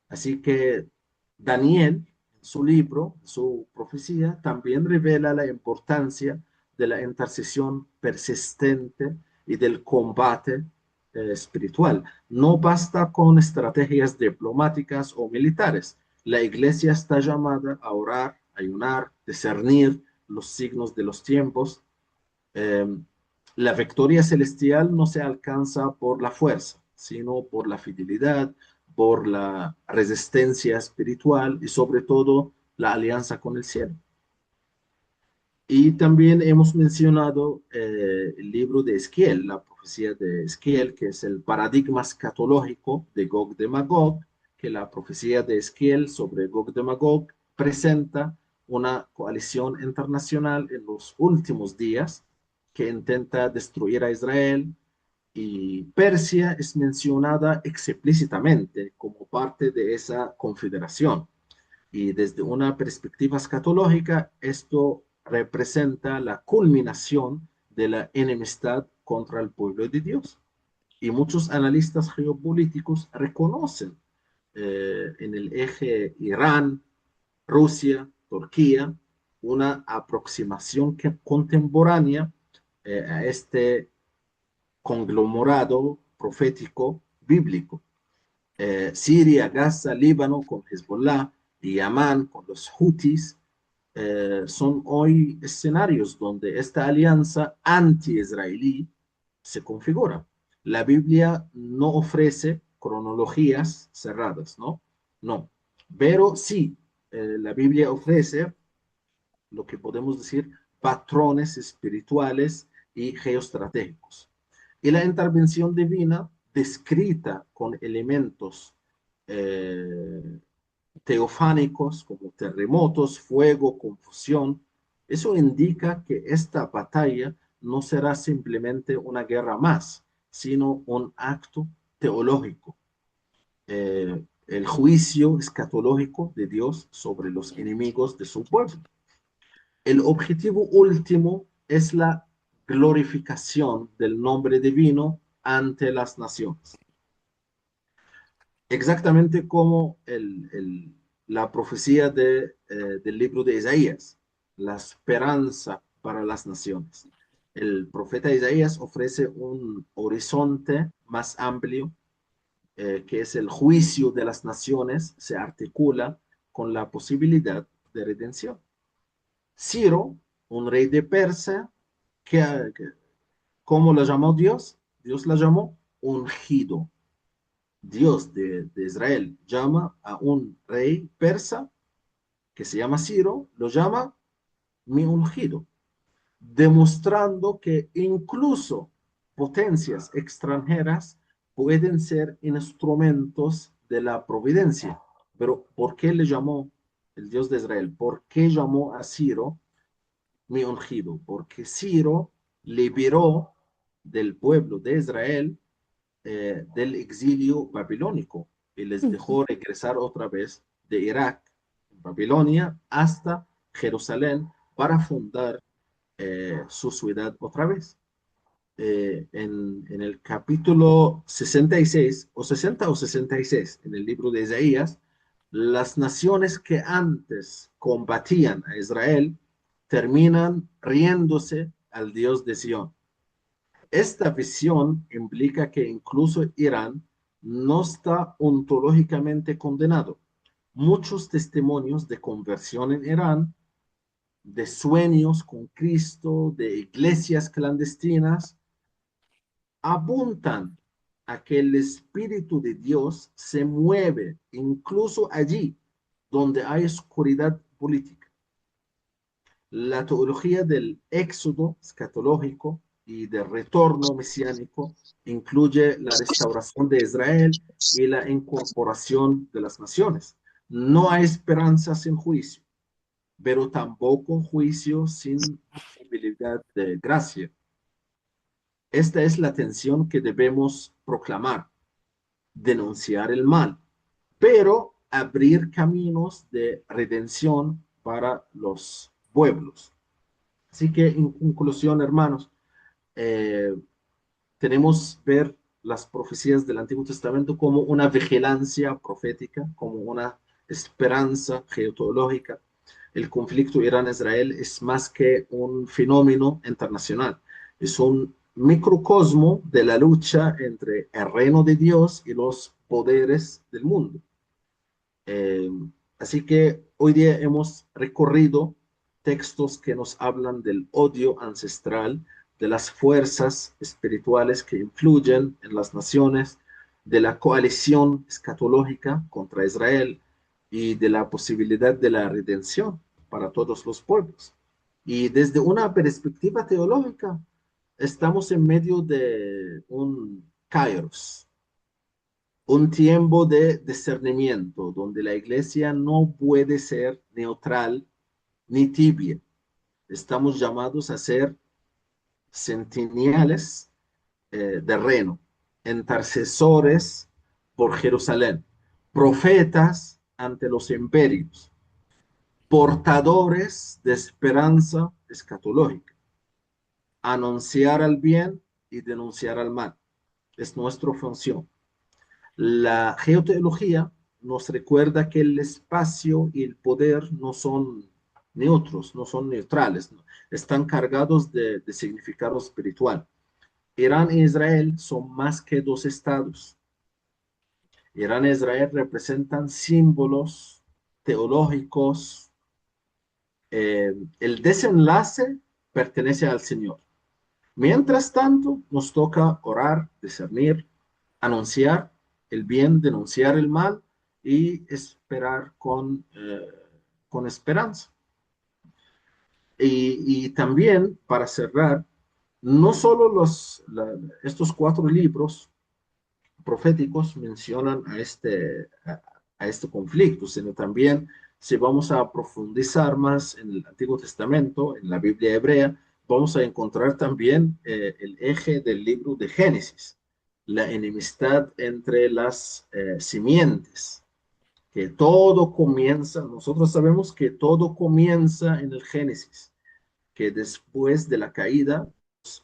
Así que Daniel, en su libro, su profecía, también revela la importancia de la intercesión persistente y del combate espiritual. No basta con estrategias diplomáticas o militares. La iglesia está llamada a orar, ayunar, discernir los signos de los tiempos. Eh, la victoria celestial no se alcanza por la fuerza, sino por la fidelidad, por la resistencia espiritual y sobre todo la alianza con el cielo. Y también hemos mencionado el libro de Esquiel, la profecía de Esquiel, que es el paradigma escatológico de Gog de Magog, que la profecía de Esquiel sobre Gog de Magog presenta una coalición internacional en los últimos días que intenta destruir a Israel, y Persia es mencionada explícitamente como parte de esa confederación. Y desde una perspectiva escatológica, esto representa la culminación de la enemistad contra el pueblo de Dios. Y muchos analistas geopolíticos reconocen en el eje Irán, Rusia, Turquía, una aproximación contemporánea a este conglomerado profético bíblico. Siria, Gaza, Líbano con Hezbollah y Yamán con los Houthis son hoy escenarios donde esta alianza anti-israelí se configura. La Biblia no ofrece cronologías cerradas, ¿no? No, pero sí, la Biblia ofrece lo que podemos decir patrones espirituales y geoestratégicos. Y la intervención divina, descrita con elementos eh, teofánicos como terremotos, fuego, confusión, eso indica que esta batalla no será simplemente una guerra más, sino un acto teológico, el juicio escatológico de Dios sobre los enemigos de su pueblo. El objetivo último es la glorificación del nombre divino ante las naciones. Exactamente como la profecía del libro de Isaías, la esperanza para las naciones. El profeta Isaías ofrece un horizonte más amplio, que es el juicio de las naciones, se articula con la posibilidad de redención. Ciro, un rey de Persia, que ¿Cómo la llamó Dios? Dios la llamó ungido. Dios de Israel llama a un rey persa que se llama Ciro, lo llama mi ungido, demostrando que incluso potencias extranjeras pueden ser instrumentos de la providencia. Pero ¿por qué le llamó el Dios de Israel? ¿Por qué llamó a Ciro mi ungido? Porque Ciro liberó del pueblo de Israel del exilio babilónico y les dejó regresar otra vez de Irak, Babilonia, hasta Jerusalén para fundar su ciudad otra vez. En el capítulo 66 o 60 o 66 en el libro de Isaías, las naciones que antes combatían a Israel terminan riéndose al Dios de Sión. Esta visión implica que incluso Irán no está ontológicamente condenado. Muchos testimonios de conversión en Irán, de sueños con Cristo, de iglesias clandestinas, apuntan a que el Espíritu de Dios se mueve incluso allí donde hay oscuridad política. La teología del éxodo escatológico y del retorno mesiánico incluye la restauración de Israel y la incorporación de las naciones. No hay esperanza sin juicio, pero tampoco juicio sin posibilidad de gracia. Esta es la tensión que debemos proclamar, denunciar el mal, pero abrir caminos de redención para los pueblos. Así que, en conclusión, hermanos, eh, tenemos ver las profecías del Antiguo Testamento como una vigilancia profética, como una esperanza geoteológica. El conflicto Irán-Israel es más que un fenómeno internacional, es un microcosmo de la lucha entre el reino de Dios y los poderes del mundo. Eh, Así que hoy día hemos recorrido textos que nos hablan del odio ancestral, de las fuerzas espirituales que influyen en las naciones, de la coalición escatológica contra Israel y de la posibilidad de la redención para todos los pueblos. Y desde una perspectiva teológica, estamos en medio de un kairos, un tiempo de discernimiento donde la iglesia no puede ser neutral ni tibia. Estamos llamados a ser centinelles del reino, intercesores por Jerusalén, profetas ante los imperios, portadores de esperanza escatológica, anunciar al bien y denunciar al mal. Es nuestra función. La geoteología nos recuerda que el espacio y el poder no son neutros, no son neutrales, ¿no? Están cargados de significado espiritual. Irán e Israel son más que dos estados. Irán e Israel representan símbolos teológicos. El desenlace pertenece al Señor. Mientras tanto, nos toca orar, discernir, anunciar el bien, denunciar el mal y esperar con esperanza. Y también, para cerrar, no solo estos 4 libros proféticos mencionan a este conflicto, sino también si vamos a profundizar más en el Antiguo Testamento, en la Biblia hebrea, vamos a encontrar también el eje del libro de Génesis, la enemistad entre las simientes, que todo comienza, nosotros sabemos que todo comienza en el Génesis, que después de la caída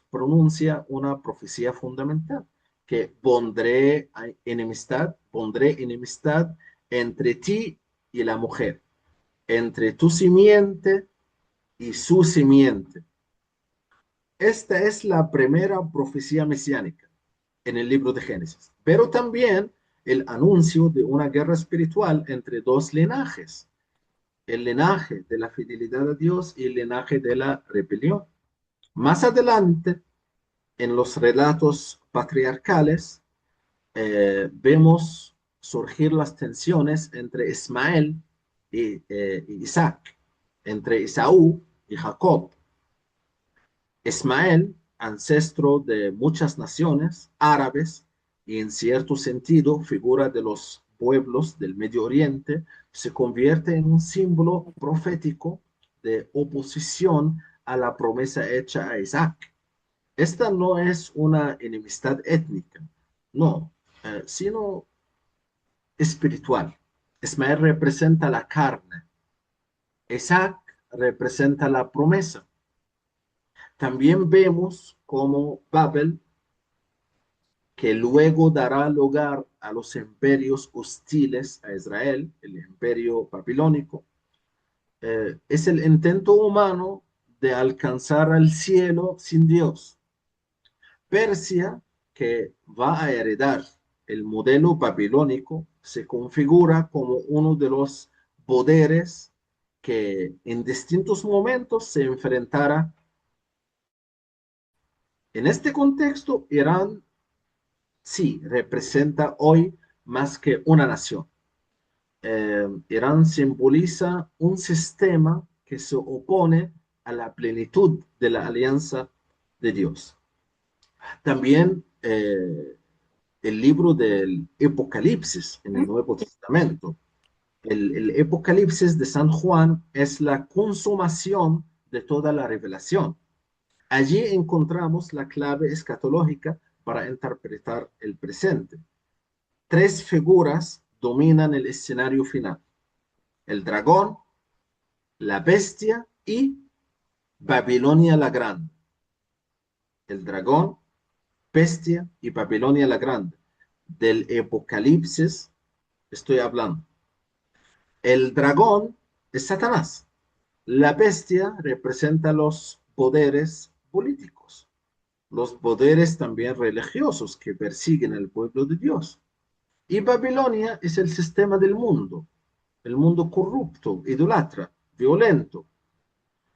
pronuncia una profecía fundamental, que pondré enemistad entre ti y la mujer, entre tu simiente y su simiente. Esta es la primera profecía mesiánica en el libro de Génesis, pero también el anuncio de una guerra espiritual entre dos linajes, el linaje de la fidelidad a Dios y el linaje de la rebelión. Más adelante, En los relatos patriarcales vemos surgir las tensiones entre Ismael y Isaac, entre Esaú y Jacob. Ismael, ancestro de muchas naciones árabes y en cierto sentido figura de los pueblos del Medio Oriente, se convierte en un símbolo profético de oposición a la promesa hecha a Isaac. Esta no es una enemistad étnica, no, sino espiritual. Ismael representa la carne, Isaac representa la promesa. También vemos cómo Babel, que luego dará lugar a los imperios hostiles a Israel, el imperio babilónico, es el intento humano de alcanzar al cielo sin Dios. Persia, que va a heredar el modelo babilónico, se configura como uno de los poderes que en distintos momentos se enfrentará. En este contexto, Irán sí representa hoy más que una nación. Irán simboliza un sistema que se opone a la plenitud de la alianza de Dios. También el libro del Apocalipsis en el Nuevo Testamento. El Apocalipsis de San Juan es la consumación de toda la revelación. Allí encontramos la clave escatológica para interpretar el presente. Tres figuras dominan el escenario final: el dragón, la bestia y Babilonia la Grande. El dragón, bestia y Babilonia la Grande. Del Apocalipsis estoy hablando. El dragón es Satanás. La bestia representa los poderes políticos, los poderes también religiosos que persiguen al pueblo de Dios. Y Babilonia es el sistema del mundo, el mundo corrupto, idólatra, violento.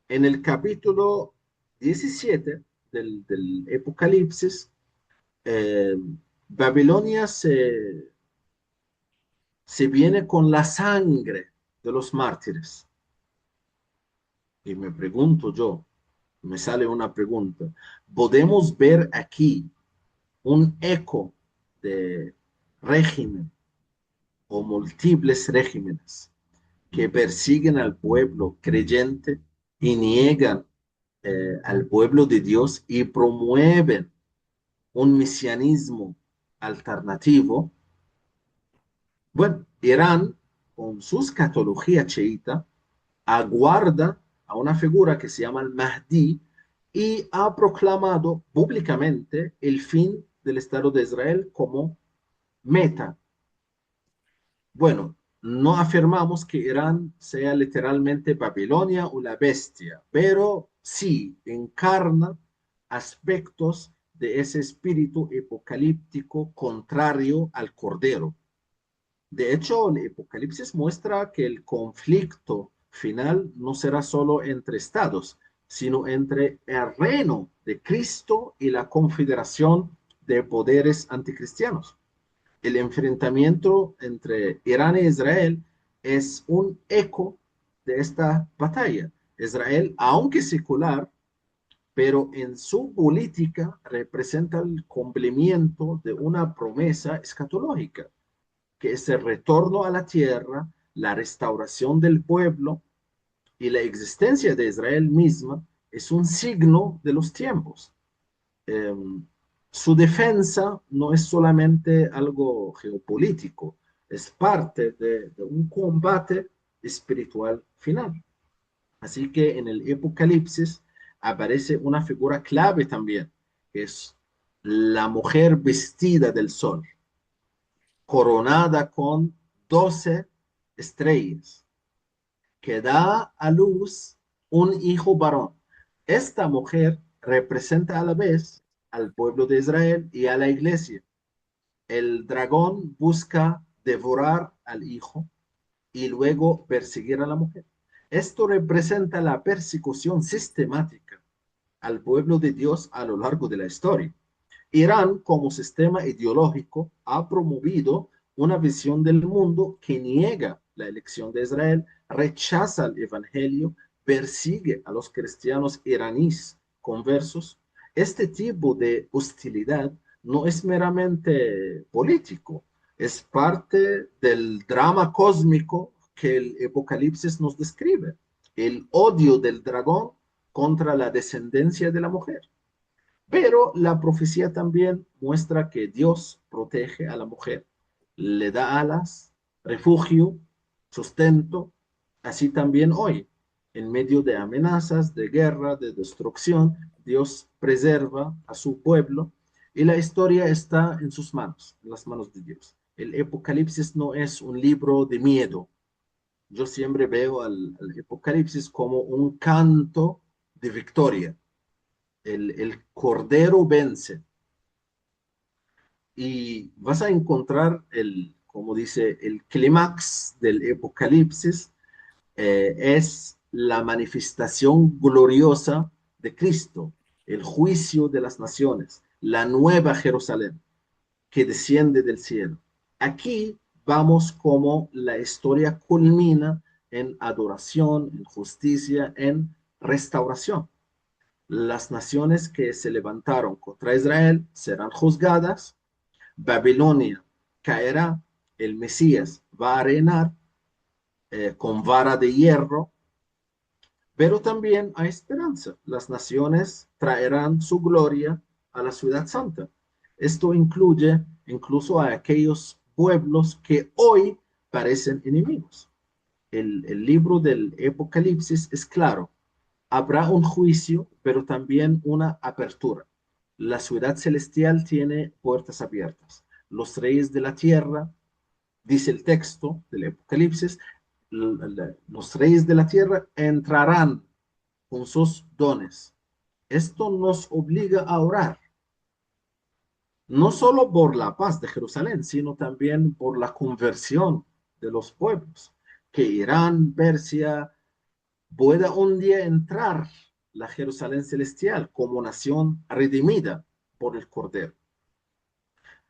En el capítulo 17 del Apocalipsis, eh, Babilonia se viene con la sangre de los mártires. Y me pregunto yo, me sale una pregunta, ¿podemos ver aquí un eco de régimen o múltiples regímenes que persiguen al pueblo creyente y niegan al pueblo de Dios y promueven un mesianismo alternativo? Bueno, Irán, con su escatología chiita, aguarda a una figura que se llama el Mahdi y ha proclamado públicamente el fin del Estado de Israel como meta. Bueno, no afirmamos que Irán sea literalmente Babilonia o la bestia, pero sí encarna aspectos de ese espíritu apocalíptico contrario al Cordero. De hecho, el Apocalipsis muestra que el conflicto final no será solo entre estados, sino entre el reino de Cristo y la confederación de poderes anticristianos. El enfrentamiento entre Irán e Israel es un eco de esta batalla. Israel, aunque secular, pero en su política representa el cumplimiento de una promesa escatológica, que es el retorno a la tierra, la restauración del pueblo y la existencia de Israel misma es un signo de los tiempos. Eh, Su defensa no es solamente algo geopolítico, es parte de un combate espiritual final. Así que en el Apocalipsis aparece una figura clave también, que es la mujer vestida del sol, coronada con 12 estrellas, que da a luz un hijo varón. Esta mujer representa a la vez al pueblo de Israel y a la iglesia. El dragón busca devorar al hijo y luego perseguir a la mujer. Esto representa la persecución sistemática al pueblo de Dios a lo largo de la historia. Irán, como sistema ideológico, ha promovido una visión del mundo que niega la elección de Israel, rechaza el evangelio, persigue a los cristianos iraníes conversos. Este tipo de hostilidad no es meramente político, es parte del drama cósmico que el Apocalipsis nos describe, el odio del dragón contra la descendencia de la mujer. Pero la profecía también muestra que Dios protege a la mujer, le da alas, refugio, sustento, así también hoy, en medio de amenazas, de guerra, de destrucción, Dios preserva a su pueblo y la historia está en sus manos, en las manos de Dios. El Apocalipsis no es un libro de miedo. Yo siempre veo al Apocalipsis como un canto de victoria. El Cordero vence y vas a encontrar como dice, el clímax del Apocalipsis es la manifestación gloriosa de Cristo, el juicio de las naciones, la nueva Jerusalén que desciende del cielo. Aquí vamos como la historia culmina en adoración, en justicia, en restauración. Las naciones que se levantaron contra Israel serán juzgadas, Babilonia caerá, el Mesías va a reinar con vara de hierro, pero también hay esperanza. Las naciones traerán su gloria a la ciudad santa. Esto incluye incluso a aquellos pueblos que hoy parecen enemigos. El libro del Apocalipsis es claro. Habrá un juicio, pero también una apertura. La ciudad celestial tiene puertas abiertas. Los reyes de la tierra, dice el texto del Apocalipsis, los reyes de la tierra entrarán con sus dones. Esto nos obliga a orar, no solo por la paz de Jerusalén, sino también por la conversión de los pueblos, que Irán, Persia, pueda un día entrar la Jerusalén celestial como nación redimida por el Cordero.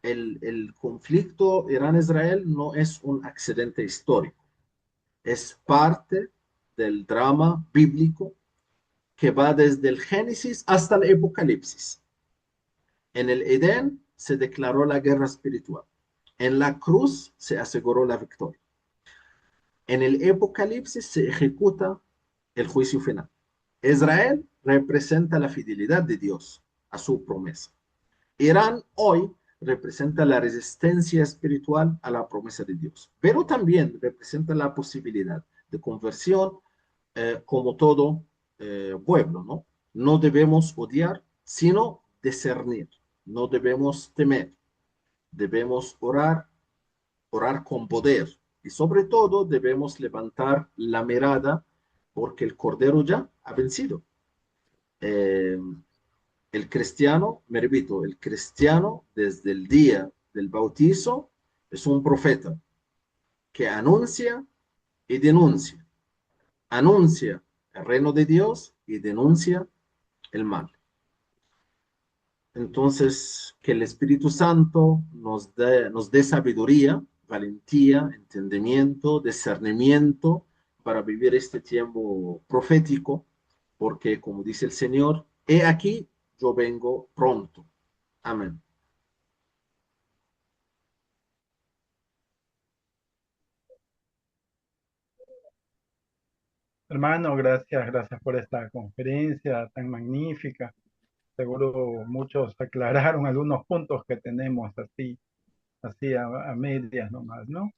El conflicto Irán-Israel no es un accidente histórico, es parte del drama bíblico que va desde el Génesis hasta el Apocalipsis. En el Edén se declaró la guerra espiritual. En la cruz se aseguró la victoria. En el Apocalipsis se ejecuta el juicio final. Israel representa la fidelidad de Dios a su promesa. Irán hoy representa la resistencia espiritual a la promesa de Dios, pero también representa la posibilidad de conversión como todo pueblo, ¿no? No debemos odiar, sino discernir. No debemos temer. Debemos orar, orar con poder. Y sobre todo debemos levantar la mirada porque el Cordero ya ha vencido. Eh, el cristiano, me repito, el cristiano desde el día del bautizo es un profeta que anuncia y denuncia. Anuncia el reino de Dios y denuncia el mal. Entonces, que el Espíritu Santo nos dé sabiduría, valentía, entendimiento, discernimiento para vivir este tiempo profético, porque como dice el Señor, he aquí, yo vengo pronto. Amén. Hermano, gracias por esta conferencia tan magnífica. Seguro muchos aclararon algunos puntos que tenemos así a medias nomás, ¿no?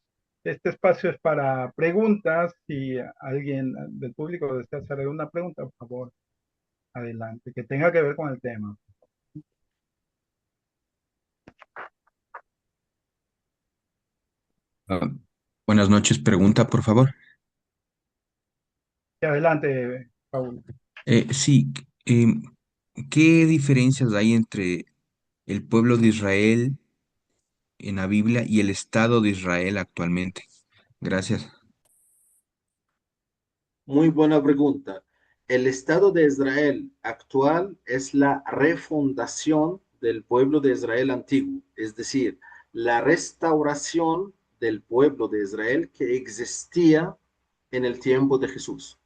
Este espacio es para preguntas. Si alguien del público desea hacer alguna pregunta, por favor, adelante, que tenga que ver con el tema. Ah, buenas noches, pregunta, por favor. Sí, adelante, Paul. Sí, ¿qué diferencias hay entre el pueblo de Israel en la Biblia y el Estado de Israel actualmente? Gracias. Muy buena pregunta. el Estado de Israel actual es la refundación del pueblo de Israel antiguo, es decir, la restauración del pueblo de Israel que existía en el tiempo de Jesús,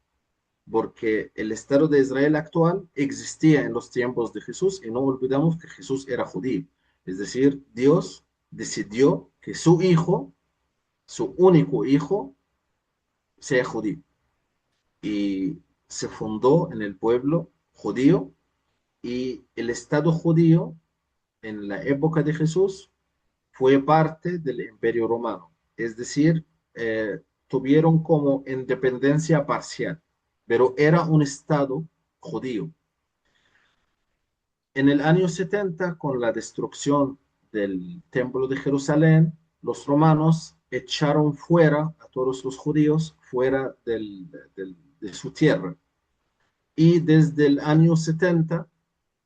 porque el Estado de Israel actual existía en los tiempos de Jesús y no olvidamos que Jesús era judío, es decir, Dios decidió que su hijo, su único hijo, sea judío y se fundó en el pueblo judío y el Estado judío en la época de Jesús fue parte del Imperio Romano, es decir, tuvieron como independencia parcial, pero era un Estado judío. En el año 70, con la destrucción del Templo de Jerusalén, los romanos echaron fuera a todos los judíos fuera de su tierra. Y desde el año 70,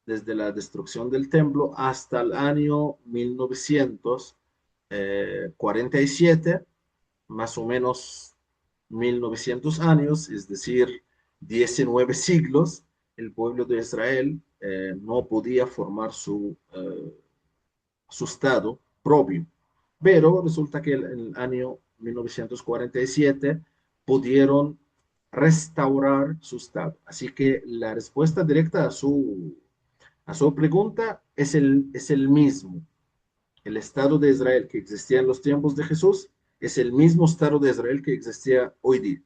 desde la destrucción del templo hasta el año 1947, más o menos 1900 años, es decir, 19 siglos, el pueblo de Israel no podía formar su estado propio. Pero resulta que en el año 1947 pudieron restaurar su estado. Así que la respuesta directa a su pregunta es el mismo. El Estado de Israel que existía en los tiempos de Jesús es el mismo Estado de Israel que existía hoy día.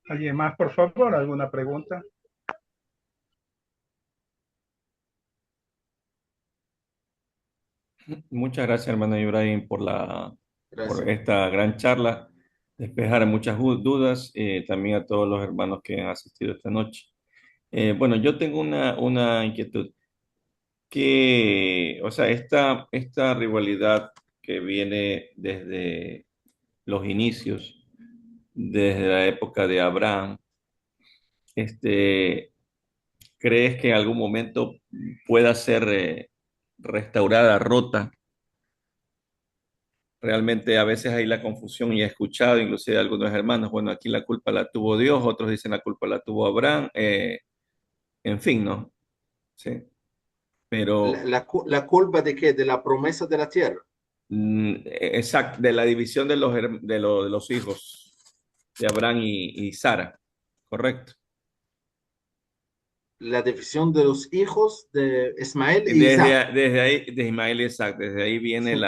¿Alguien más, por favor? ¿Alguna pregunta? Muchas gracias, hermano Ibrahim, por Gracias. esta gran charla, despejar muchas dudas, también a todos los hermanos que han asistido esta noche. Bueno, yo tengo una inquietud, que, o sea, esta rivalidad que viene desde los inicios, desde la época de Abraham, este, ¿crees que en algún momento pueda ser restaurada, rota? Realmente a veces hay la confusión y he escuchado inclusive de algunos hermanos, bueno, aquí la culpa la tuvo Dios, otros dicen la culpa la tuvo Abraham, en fin, ¿no? Sí, pero La culpa de qué? De la promesa de la tierra. exacto, de la división de los hijos de Abraham y Sara, correcto. La división de los hijos de Ismael e Desde, Isaac. desde ahí, de Ismael y Isaac, desde ahí viene Sí.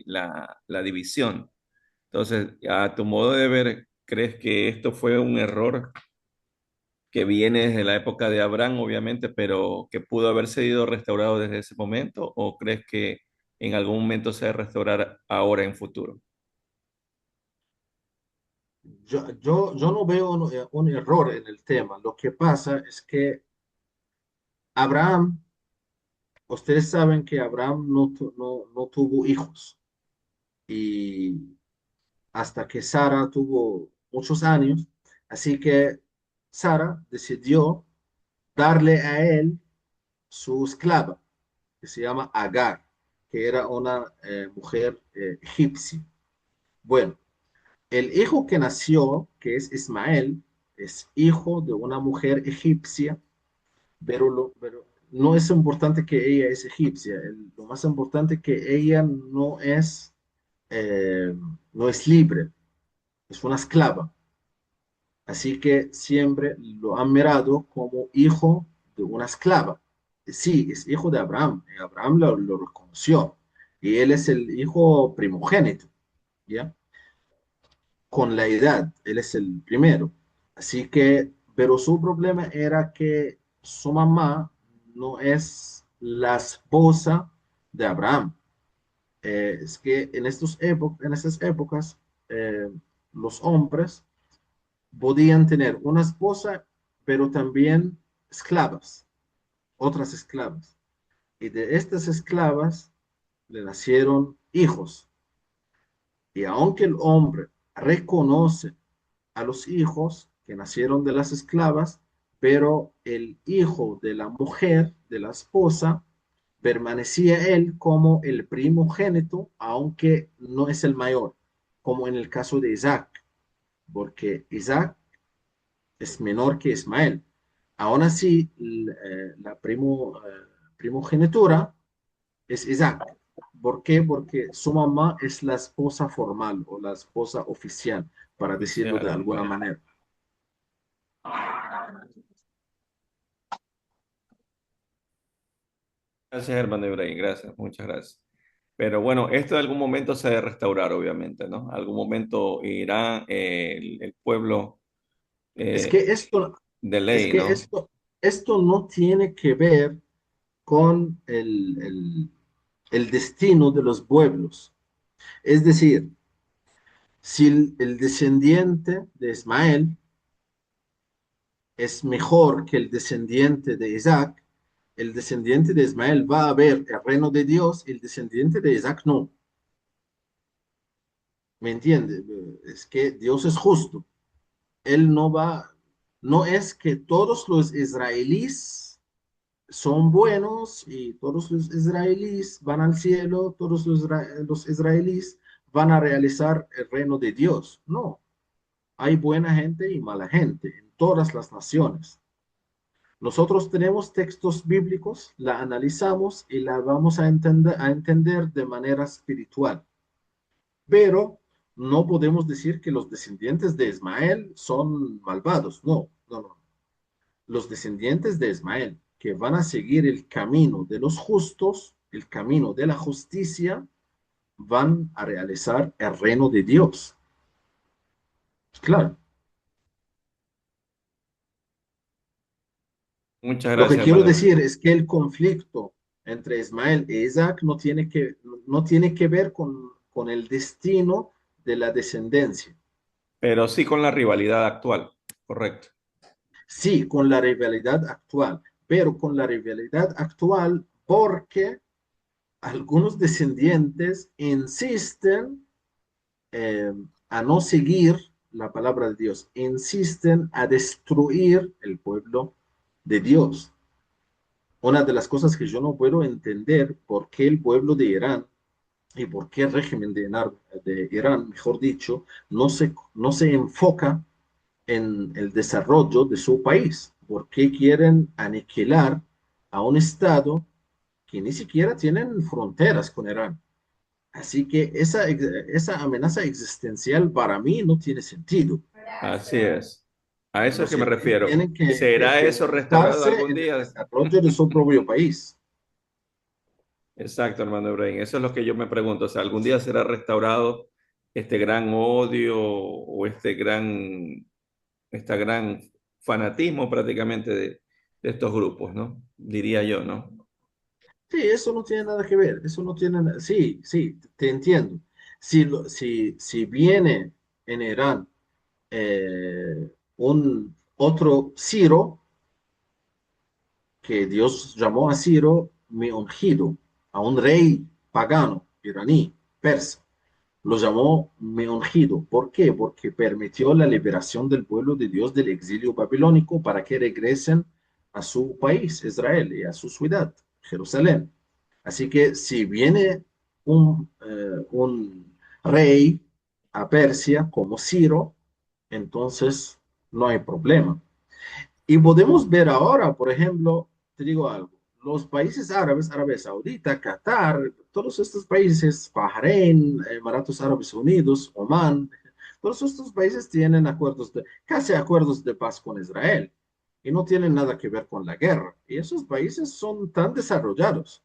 la división. Entonces, a tu modo de ver, ¿crees que esto fue un error que viene desde la época de Abraham, obviamente, pero que pudo haber sido restaurado desde ese momento? ¿O crees que en algún momento se va a restaurar ahora en futuro? Yo no veo un error en el tema. Lo que pasa es que Abraham, ustedes saben que Abraham no tuvo hijos y hasta que Sara tuvo muchos años, así que Sara decidió darle a él su esclava, que se llama Agar, que era una mujer egipcia. Bueno, el hijo que nació, que es Ismael, es hijo de una mujer egipcia, pero no es importante que ella es egipcia. Lo más importante es que ella eh, no es libre, es una esclava. Así que siempre lo han mirado como hijo de una esclava. Sí, es hijo de Abraham. Y Abraham lo reconoció. Y él es el hijo primogénito, ¿ya? Con la edad, él es el primero. Así que, pero su problema era que su mamá no es la esposa de Abraham. Es que en estas épocas, los hombres podían tener una esposa, pero también esclavas, otras esclavas. Y de estas esclavas le nacieron hijos. Y aunque el hombre reconoce a los hijos que nacieron de las esclavas, pero el hijo de la mujer, de la esposa, permanecía él como el primogénito, aunque no es el mayor, como en el caso de Isaac, porque Isaac es menor que Ismael. Aún así, la primogenitura es Isaac. ¿Por qué? Porque su mamá es la esposa formal o la esposa oficial, para decirlo de Oficial, alguna bueno. manera. Gracias, hermano Ibrahim, gracias, muchas gracias. Pero bueno, esto en algún momento se debe restaurar, obviamente, ¿no? Algún momento irá el pueblo Es eh, que esto, de es ley, que ¿no? esto no tiene que ver con el destino de los pueblos. Es decir, si el descendiente de Ismael es mejor que el descendiente de Isaac, el descendiente de Ismael va a ver el reino de Dios, el descendiente de Isaac no. ¿Me entiende? Es que Dios es justo. Él no va, no es que todos los israelíes son buenos y todos los israelíes van al cielo, todos los israelíes van a realizar el reino de Dios. No, hay buena gente y mala gente en todas las naciones. Nosotros tenemos textos bíblicos, la analizamos y la vamos a entender de manera espiritual, pero no podemos decir que los descendientes de Ismael son malvados. No, no, no. Los descendientes de Ismael que van a seguir el camino de los justos, el camino de la justicia, van a realizar el reino de Dios. Claro. Muchas Lo que gracias, quiero hermano Ibrahim. decir es que el conflicto entre Ismael e Isaac no tiene que ver con el destino de la descendencia. Pero sí con la rivalidad actual, correcto. Sí, con la rivalidad actual, pero con la rivalidad actual porque algunos descendientes insisten eh, a no seguir la palabra de Dios, insisten a destruir el pueblo de Dios. Una de las cosas que yo no puedo entender por qué el pueblo de Irán y por qué el régimen de Irán, mejor dicho, no se enfoca en el desarrollo de su país. ¿Por qué quieren aniquilar a un Estado que ni siquiera tienen fronteras con Irán? Así que esa amenaza existencial para mí no tiene sentido. Así es. A eso es Los que me iraníes refiero. tienen ¿Será que eso restaurado enfocarse algún en el día? desarrollo de su propio país. Exacto, hermano Ibrahim. Eso es lo que yo me pregunto. O sea, ¿algún día será restaurado este gran odio o este gran fanatismo prácticamente de estos grupos, ¿no? Diría yo, ¿no? Sí, eso no tiene nada que ver. Eso no tiene, sí, sí, te entiendo. Si viene en Irán un otro Ciro, que Dios llamó a Ciro mi ungido, a un rey pagano, iraní, persa. Lo llamó mi ungido. ¿Por qué? Porque permitió la liberación del pueblo de Dios del exilio babilónico para que regresen a su país, Israel, y a su ciudad, Jerusalén. Así que si viene un rey a Persia como Ciro, entonces no hay problema. Y podemos ver ahora, por ejemplo, te digo algo, los países árabes, Arabia Saudita, Qatar, todos estos países, Bahrein, Emiratos Árabes Unidos, Omán, todos estos países tienen casi acuerdos de paz con Israel y no tienen nada que ver con la guerra. Y esos países son tan desarrollados.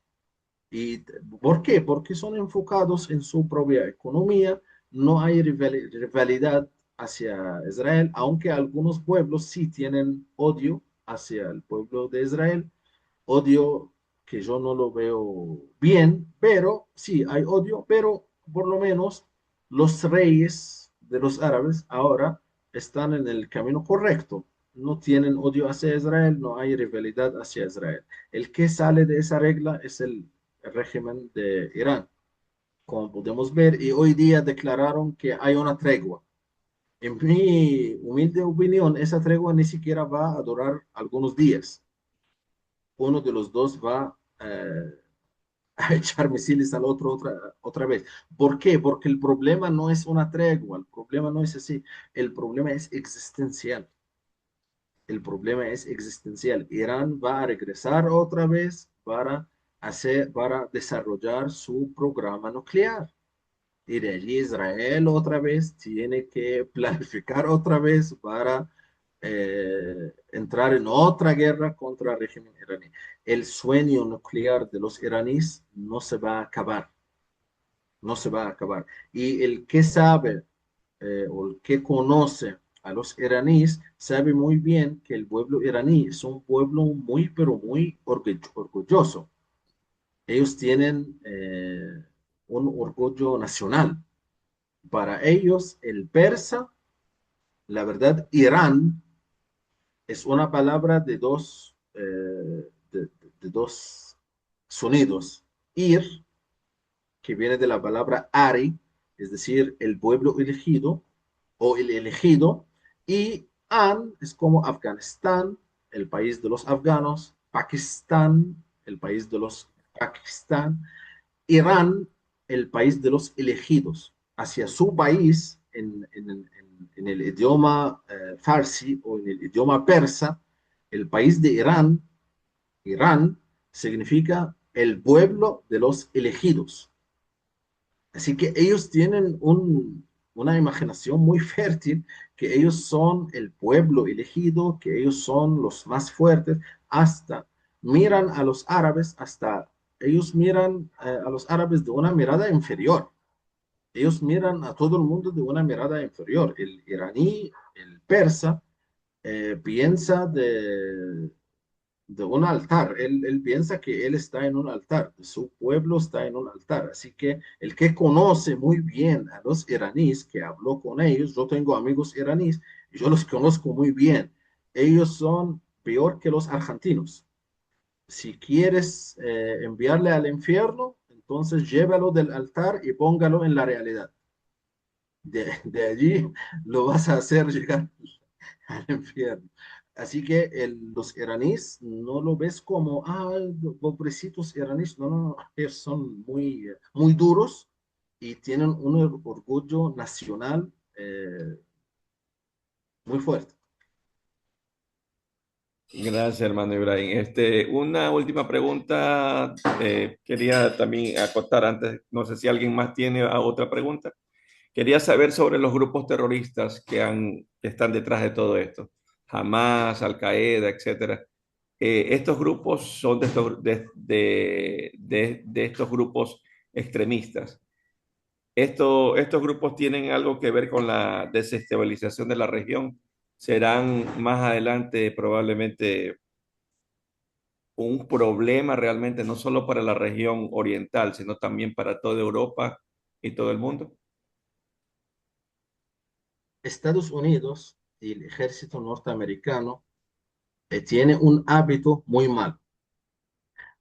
¿Y por qué? Porque son enfocados en su propia economía, no hay rivalidad hacia Israel, aunque algunos pueblos sí tienen odio hacia el pueblo de Israel, odio que yo no lo veo bien, pero sí hay odio, pero por lo menos los reyes de los árabes ahora están en el camino correcto. No tienen odio hacia Israel, no hay rivalidad hacia Israel. El que sale de esa regla es el régimen de Irán, como podemos ver, y hoy día declararon que hay una tregua. En mi humilde opinión, esa tregua ni siquiera va a durar algunos días. Uno de los dos va a echar misiles al otro otra vez. ¿Por qué? Porque el problema no es una tregua, el problema no es así, el problema es existencial. El problema es existencial. Irán va a regresar otra vez para desarrollar su programa nuclear. Y de allí Israel otra vez tiene que planificar otra vez para entrar en otra guerra contra el régimen iraní. El sueño nuclear de los iraníes no se va a acabar, no se va a acabar. Y el que sabe o el que conoce a los iraníes sabe muy bien que el pueblo iraní es un pueblo muy, pero muy orgulloso. Ellos tienen un orgullo nacional. Para ellos, el persa, la verdad, Irán es una palabra de dos sonidos. Ir, que viene de la palabra Ari, es decir, el pueblo elegido o el elegido, y An es como Afganistán, el país de los afganos, Pakistán, el país de los Pakistán, Irán, el país de los elegidos, hacia su país en el idioma farsi o en el idioma persa, el país de Irán, Irán significa el pueblo de los elegidos. Así que ellos tienen una imaginación muy fértil, que ellos son el pueblo elegido, que ellos son los más fuertes, hasta miran a los árabes, hasta ellos miran a los árabes de una mirada inferior. Ellos miran a todo el mundo de una mirada inferior. El iraní, el persa, piensa de un altar. Él piensa que él está en un altar, su pueblo está en un altar. Así que el que conoce muy bien a los iraníes, que habló con ellos, yo tengo amigos iraníes y yo los conozco muy bien. Ellos son peor que los argentinos. Si quieres enviarle al infierno, entonces llévalo del altar y póngalo en la realidad. De allí lo vas a hacer llegar al infierno. Así que los iraníes no lo ves como, pobrecitos iraníes, no, no, no, ellos son muy, muy duros y tienen un orgullo nacional muy fuerte. Gracias, hermano Ibrahim. Una última pregunta. Quería también acotar antes, no sé si alguien más tiene otra pregunta. Quería saber sobre los grupos terroristas que están detrás de todo esto. Hamas, Al Qaeda, etcétera. Estos grupos son de estos grupos extremistas. Estos grupos tienen algo que ver con la desestabilización de la región. Serán más adelante probablemente un problema realmente no solo para la región oriental, sino también para toda Europa y todo el mundo. Estados Unidos y el ejército norteamericano tiene un hábito muy mal.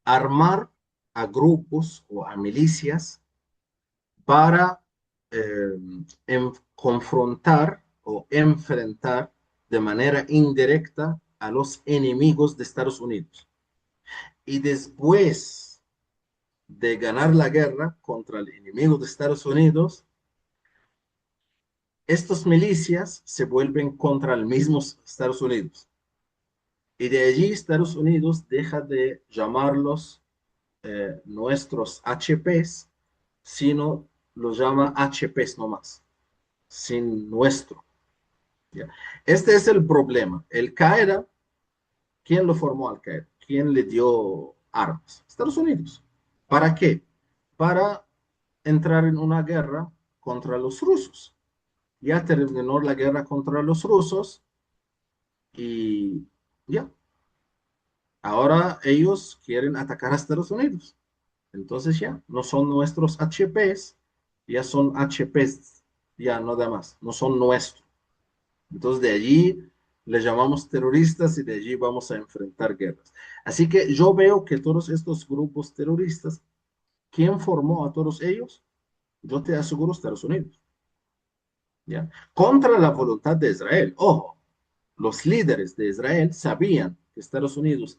Armar a grupos o a milicias para confrontar o enfrentar de manera indirecta a los enemigos de Estados Unidos. Y después de ganar la guerra contra el enemigo de Estados Unidos, estos milicias se vuelven contra el mismo Estados Unidos. Y de allí Estados Unidos deja de llamarlos nuestros HPs, sino los llama HPs nomás, sin nuestro. ¿Ya? Este es el problema. El Qaeda, ¿quién lo formó Al Qaeda? ¿Quién le dio armas? Estados Unidos. ¿Para qué? Para entrar en una guerra contra los rusos. Ya terminó la guerra contra los rusos y ya. Ahora ellos quieren atacar a Estados Unidos. Entonces ya, no son nuestros HPs, ya son HPs, ya no da más, no son nuestros. Entonces de allí les llamamos terroristas y de allí vamos a enfrentar guerras. Así que yo veo que todos estos grupos terroristas, ¿quién formó a todos ellos? Yo te aseguro Estados Unidos. ¿Ya? Contra la voluntad de Israel. Ojo, los líderes de Israel sabían que Estados Unidos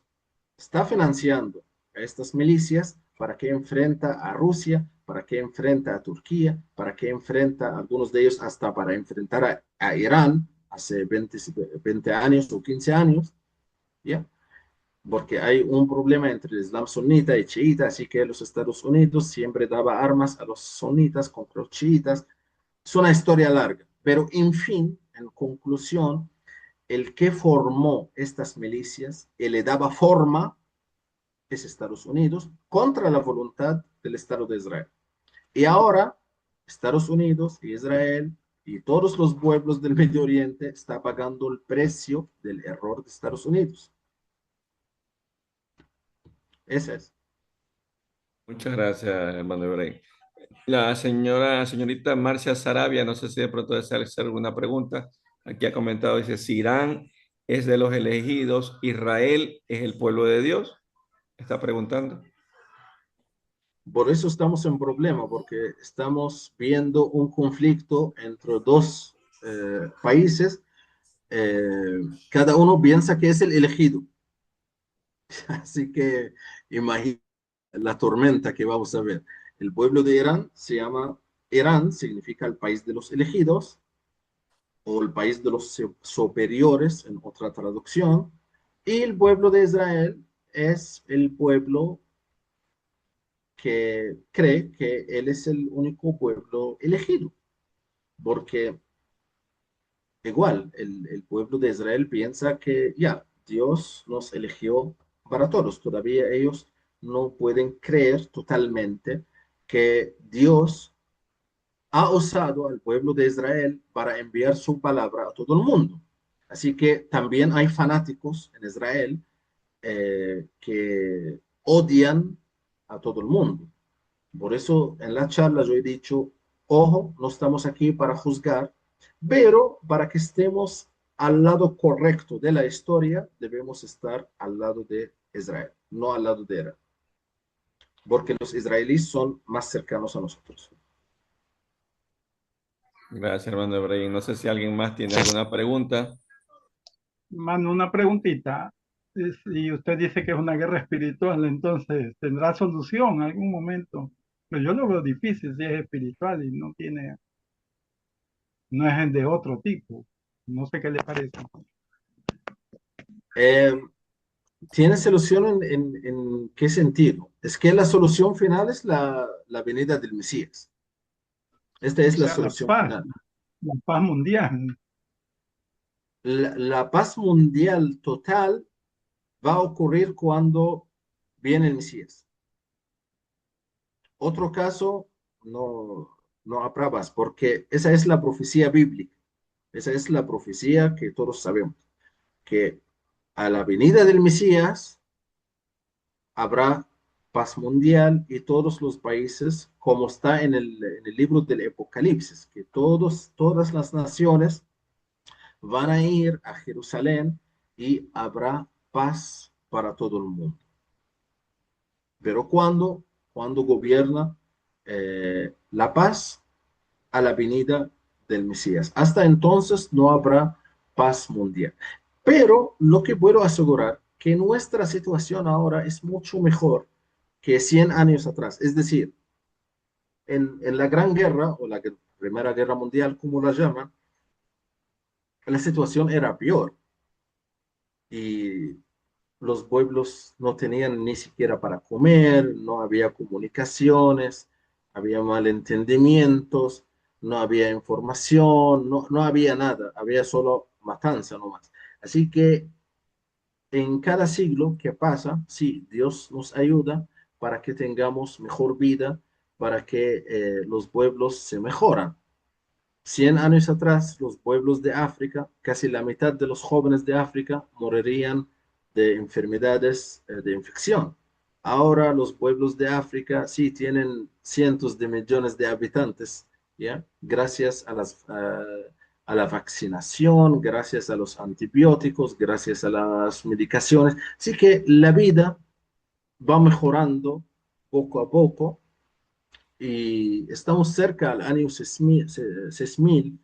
está financiando a estas milicias ¿Para qué enfrenta a Rusia? ¿Para qué enfrenta a Turquía? ¿Para qué enfrenta a algunos de ellos hasta para enfrentar a Irán hace 20 años o 15 años? ¿Ya? Porque hay un problema entre el Islam sunita y chiita, así que los Estados Unidos siempre daba armas a los sunitas contra los chiitas. Es una historia larga, pero en fin, en conclusión, el que formó estas milicias y le daba forma es Estados Unidos contra la voluntad del Estado de Israel. Y ahora Estados Unidos y Israel y todos los pueblos del Medio Oriente están pagando el precio del error de Estados Unidos. Ese es. Muchas gracias, hermano Ibrahim. Señorita Marcia Sarabia, no sé si de pronto desea hacer alguna pregunta. Aquí ha comentado, dice, si Irán es de los elegidos, Israel es el pueblo de Dios. Está preguntando. Por eso estamos en problema, porque estamos viendo un conflicto entre dos países. Cada uno piensa que es el elegido. Así que imagina la tormenta que vamos a ver. El pueblo de Irán se llama, Irán significa el país de los elegidos o el país de los superiores en otra traducción. Y el pueblo de Israel es el pueblo que cree que él es el único pueblo elegido, porque igual el pueblo de Israel piensa que ya, Dios nos eligió para todos. Todavía ellos no pueden creer totalmente que Dios ha usado al pueblo de Israel para enviar su palabra a todo el mundo. Así que también hay fanáticos en Israel que odian a todo el mundo. Por eso en la charla yo he dicho, ojo, no estamos aquí para juzgar, pero para que estemos al lado correcto de la historia, debemos estar al lado de Israel, no al lado de Irán, porque los israelíes son más cercanos a nosotros. Gracias, hermano Ibrahim. No sé si alguien más tiene alguna pregunta. Mano, una preguntita. Si usted dice que es una guerra espiritual, entonces tendrá solución en algún momento. Pero yo lo veo difícil si es espiritual y no tiene, no es de otro tipo. No sé qué le parece. Eh, ¿Tiene solución en qué sentido? Es que la solución final es la venida del Mesías. Esta O es la sea, solución final. la paz mundial. La paz mundial total va a ocurrir cuando viene el Mesías. Otro caso, no habrá paz, porque esa es la profecía bíblica. Esa es la profecía que todos sabemos, que a la venida del Mesías habrá paz mundial y todos los países, como está en el libro del Apocalipsis, que todas las naciones van a ir a Jerusalén y habrá paz para todo el mundo. Pero cuando gobierna la paz a la venida del Mesías. Hasta entonces no habrá paz mundial. Pero lo que puedo asegurar que nuestra situación ahora es mucho mejor que 100 años atrás. Es decir, en la Gran Guerra o la Primera Guerra Mundial, como la llaman, la situación era peor y los pueblos no tenían ni siquiera para comer, no había comunicaciones, había malentendimientos, no había información, no había nada, había solo matanza nomás. Así que en cada siglo que pasa, sí, Dios nos ayuda para que tengamos mejor vida, para que los pueblos se mejoran. 100 años atrás, los pueblos de África, casi la mitad de los jóvenes de África morirían de enfermedades de infección. Ahora los pueblos de África sí tienen cientos de millones de habitantes, ¿ya? Gracias a la vaccinación, gracias a los antibióticos, gracias a las medicaciones. Así que la vida va mejorando poco a poco y estamos cerca al año 6000,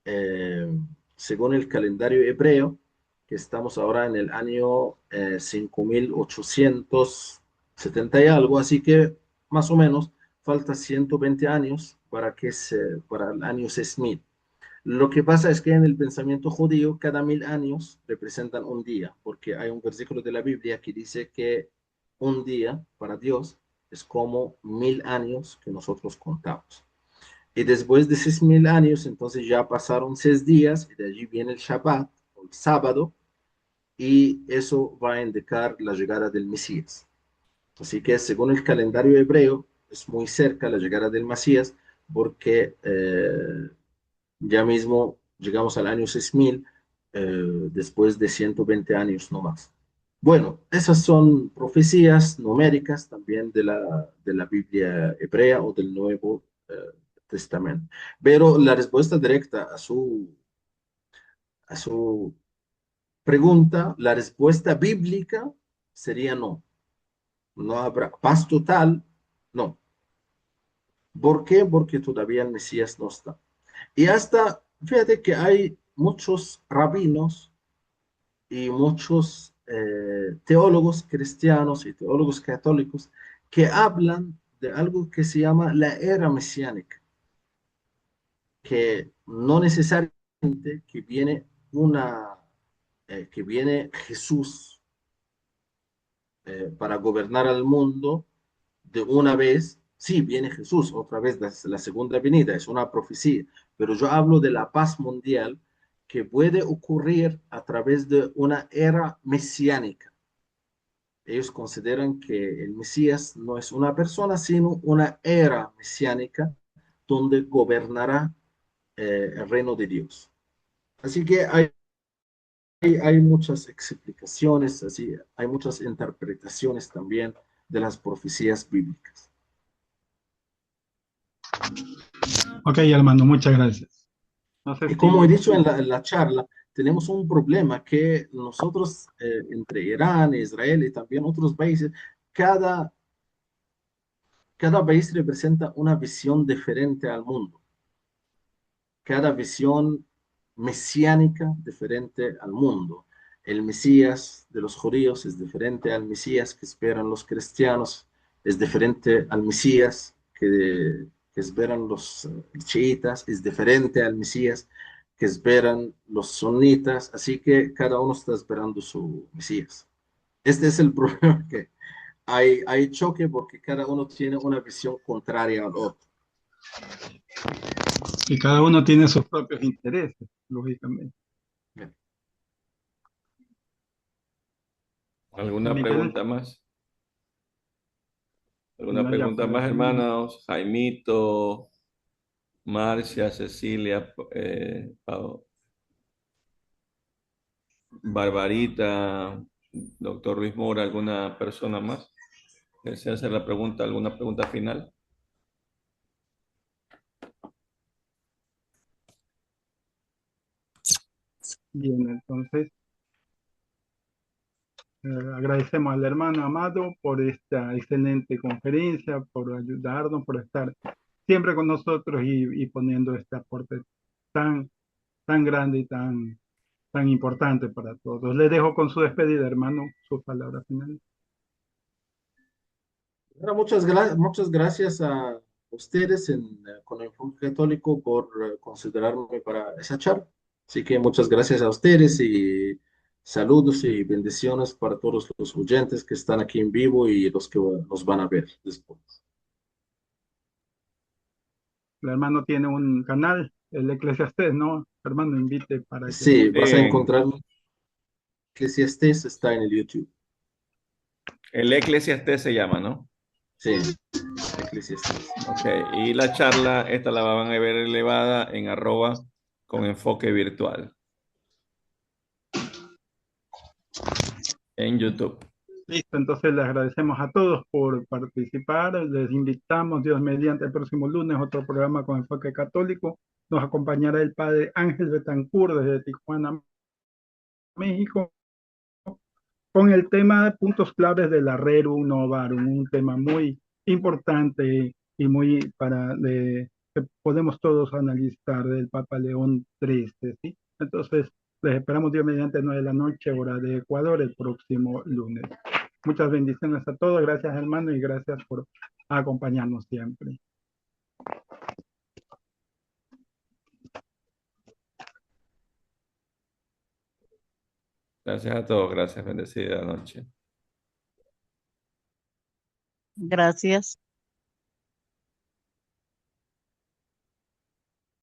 eh, según el calendario hebreo, que estamos ahora en el año 5800 70 y algo, así que más o menos falta 120 años para el año 6000. Lo que pasa es que en el pensamiento judío, cada 1000 años representan un día, porque hay un versículo de la Biblia que dice que un día para Dios es como 1000 años que nosotros contamos. Y después de 6000 años, entonces ya pasaron 6 días, y de allí viene el Shabbat, o el sábado, y eso va a indicar la llegada del Mesías. Así que según el calendario hebreo, es muy cerca la llegada del Mesías, porque ya mismo llegamos al año 6000, después de 120 años no más. Bueno, esas son profecías numéricas también de la Biblia hebrea o del Nuevo Testamento. Pero la respuesta directa a su pregunta, la respuesta bíblica sería no. No habrá paz total, no. ¿Por qué? Porque todavía el Mesías no está. Y hasta, fíjate que hay muchos rabinos y muchos teólogos cristianos y teólogos católicos que hablan de algo que se llama la era mesiánica, que no necesariamente que viene Jesús para gobernar al mundo de una vez. Sí, viene Jesús otra vez, la segunda venida, es una profecía, pero yo hablo de la paz mundial que puede ocurrir a través de una era mesiánica. Ellos consideran que el Mesías no es una persona, sino una era mesiánica donde gobernará el reino de Dios. Así que hay muchas explicaciones, así, hay muchas interpretaciones también de las profecías bíblicas. Ok, hermano, muchas gracias. No sé Y como he si dicho en la charla, tenemos un problema que nosotros, entre Irán, Israel y también otros países, cada, cada país representa una visión diferente al mundo, cada visión mesiánica diferente al mundo. El Mesías de los judíos es diferente al Mesías que esperan los cristianos, es diferente al Mesías que esperan los chiitas, es diferente al Mesías que esperan los sunitas, así que cada uno está esperando su Mesías. Este es el problema, que hay choque porque cada uno tiene una visión contraria al otro. y cada uno tiene sus propios intereses, lógicamente. ¿Alguna Permíteme, pregunta más? ¿Alguna no, ya pregunta por más, aquí. hermanos? Jaimito, Marcia, Cecilia, Barbarita, doctor Luis Mora, ¿alguna persona más? ¿Desea hacer la pregunta, alguna pregunta final? Bien, entonces agradecemos al hermano Amado por esta excelente conferencia, por ayudarnos, por estar siempre con nosotros y poniendo este aporte tan, tan grande y tan importante para todos. Le dejo con su despedida, hermano, sus palabras finales. Bueno, muchas gracias a ustedes con el Enfoque Católico por considerarme para esa charla. Así que muchas gracias a ustedes y saludos y bendiciones para todos los oyentes que están aquí en vivo y los que nos van a ver después. El hermano tiene un canal, el Eclesiastés, ¿no? Hermano, invite para que Sí, vas a En encontrar que si estés está en el YouTube. el Eclesiastés se llama, ¿no? Sí, Eclesiastés. Ok, y la charla, esta la van a ver elevada en @ con enfoque virtual en YouTube. listo, entonces les agradecemos a todos por participar. Les invitamos, Dios mediante, el próximo lunes, otro programa con enfoque católico. Nos acompañará el padre Ángel Betancourt desde Tijuana, México, con el tema de puntos claves de la Rerum Novarum, un tema muy importante y muy que podemos todos analizar del Papa León XIII, ¿sí? Entonces, les esperamos Dios mediante 9 de la noche, hora de Ecuador, el próximo lunes. Muchas bendiciones a todos. Gracias, hermano, y gracias por acompañarnos siempre. Gracias a todos, gracias, bendecida noche. Gracias.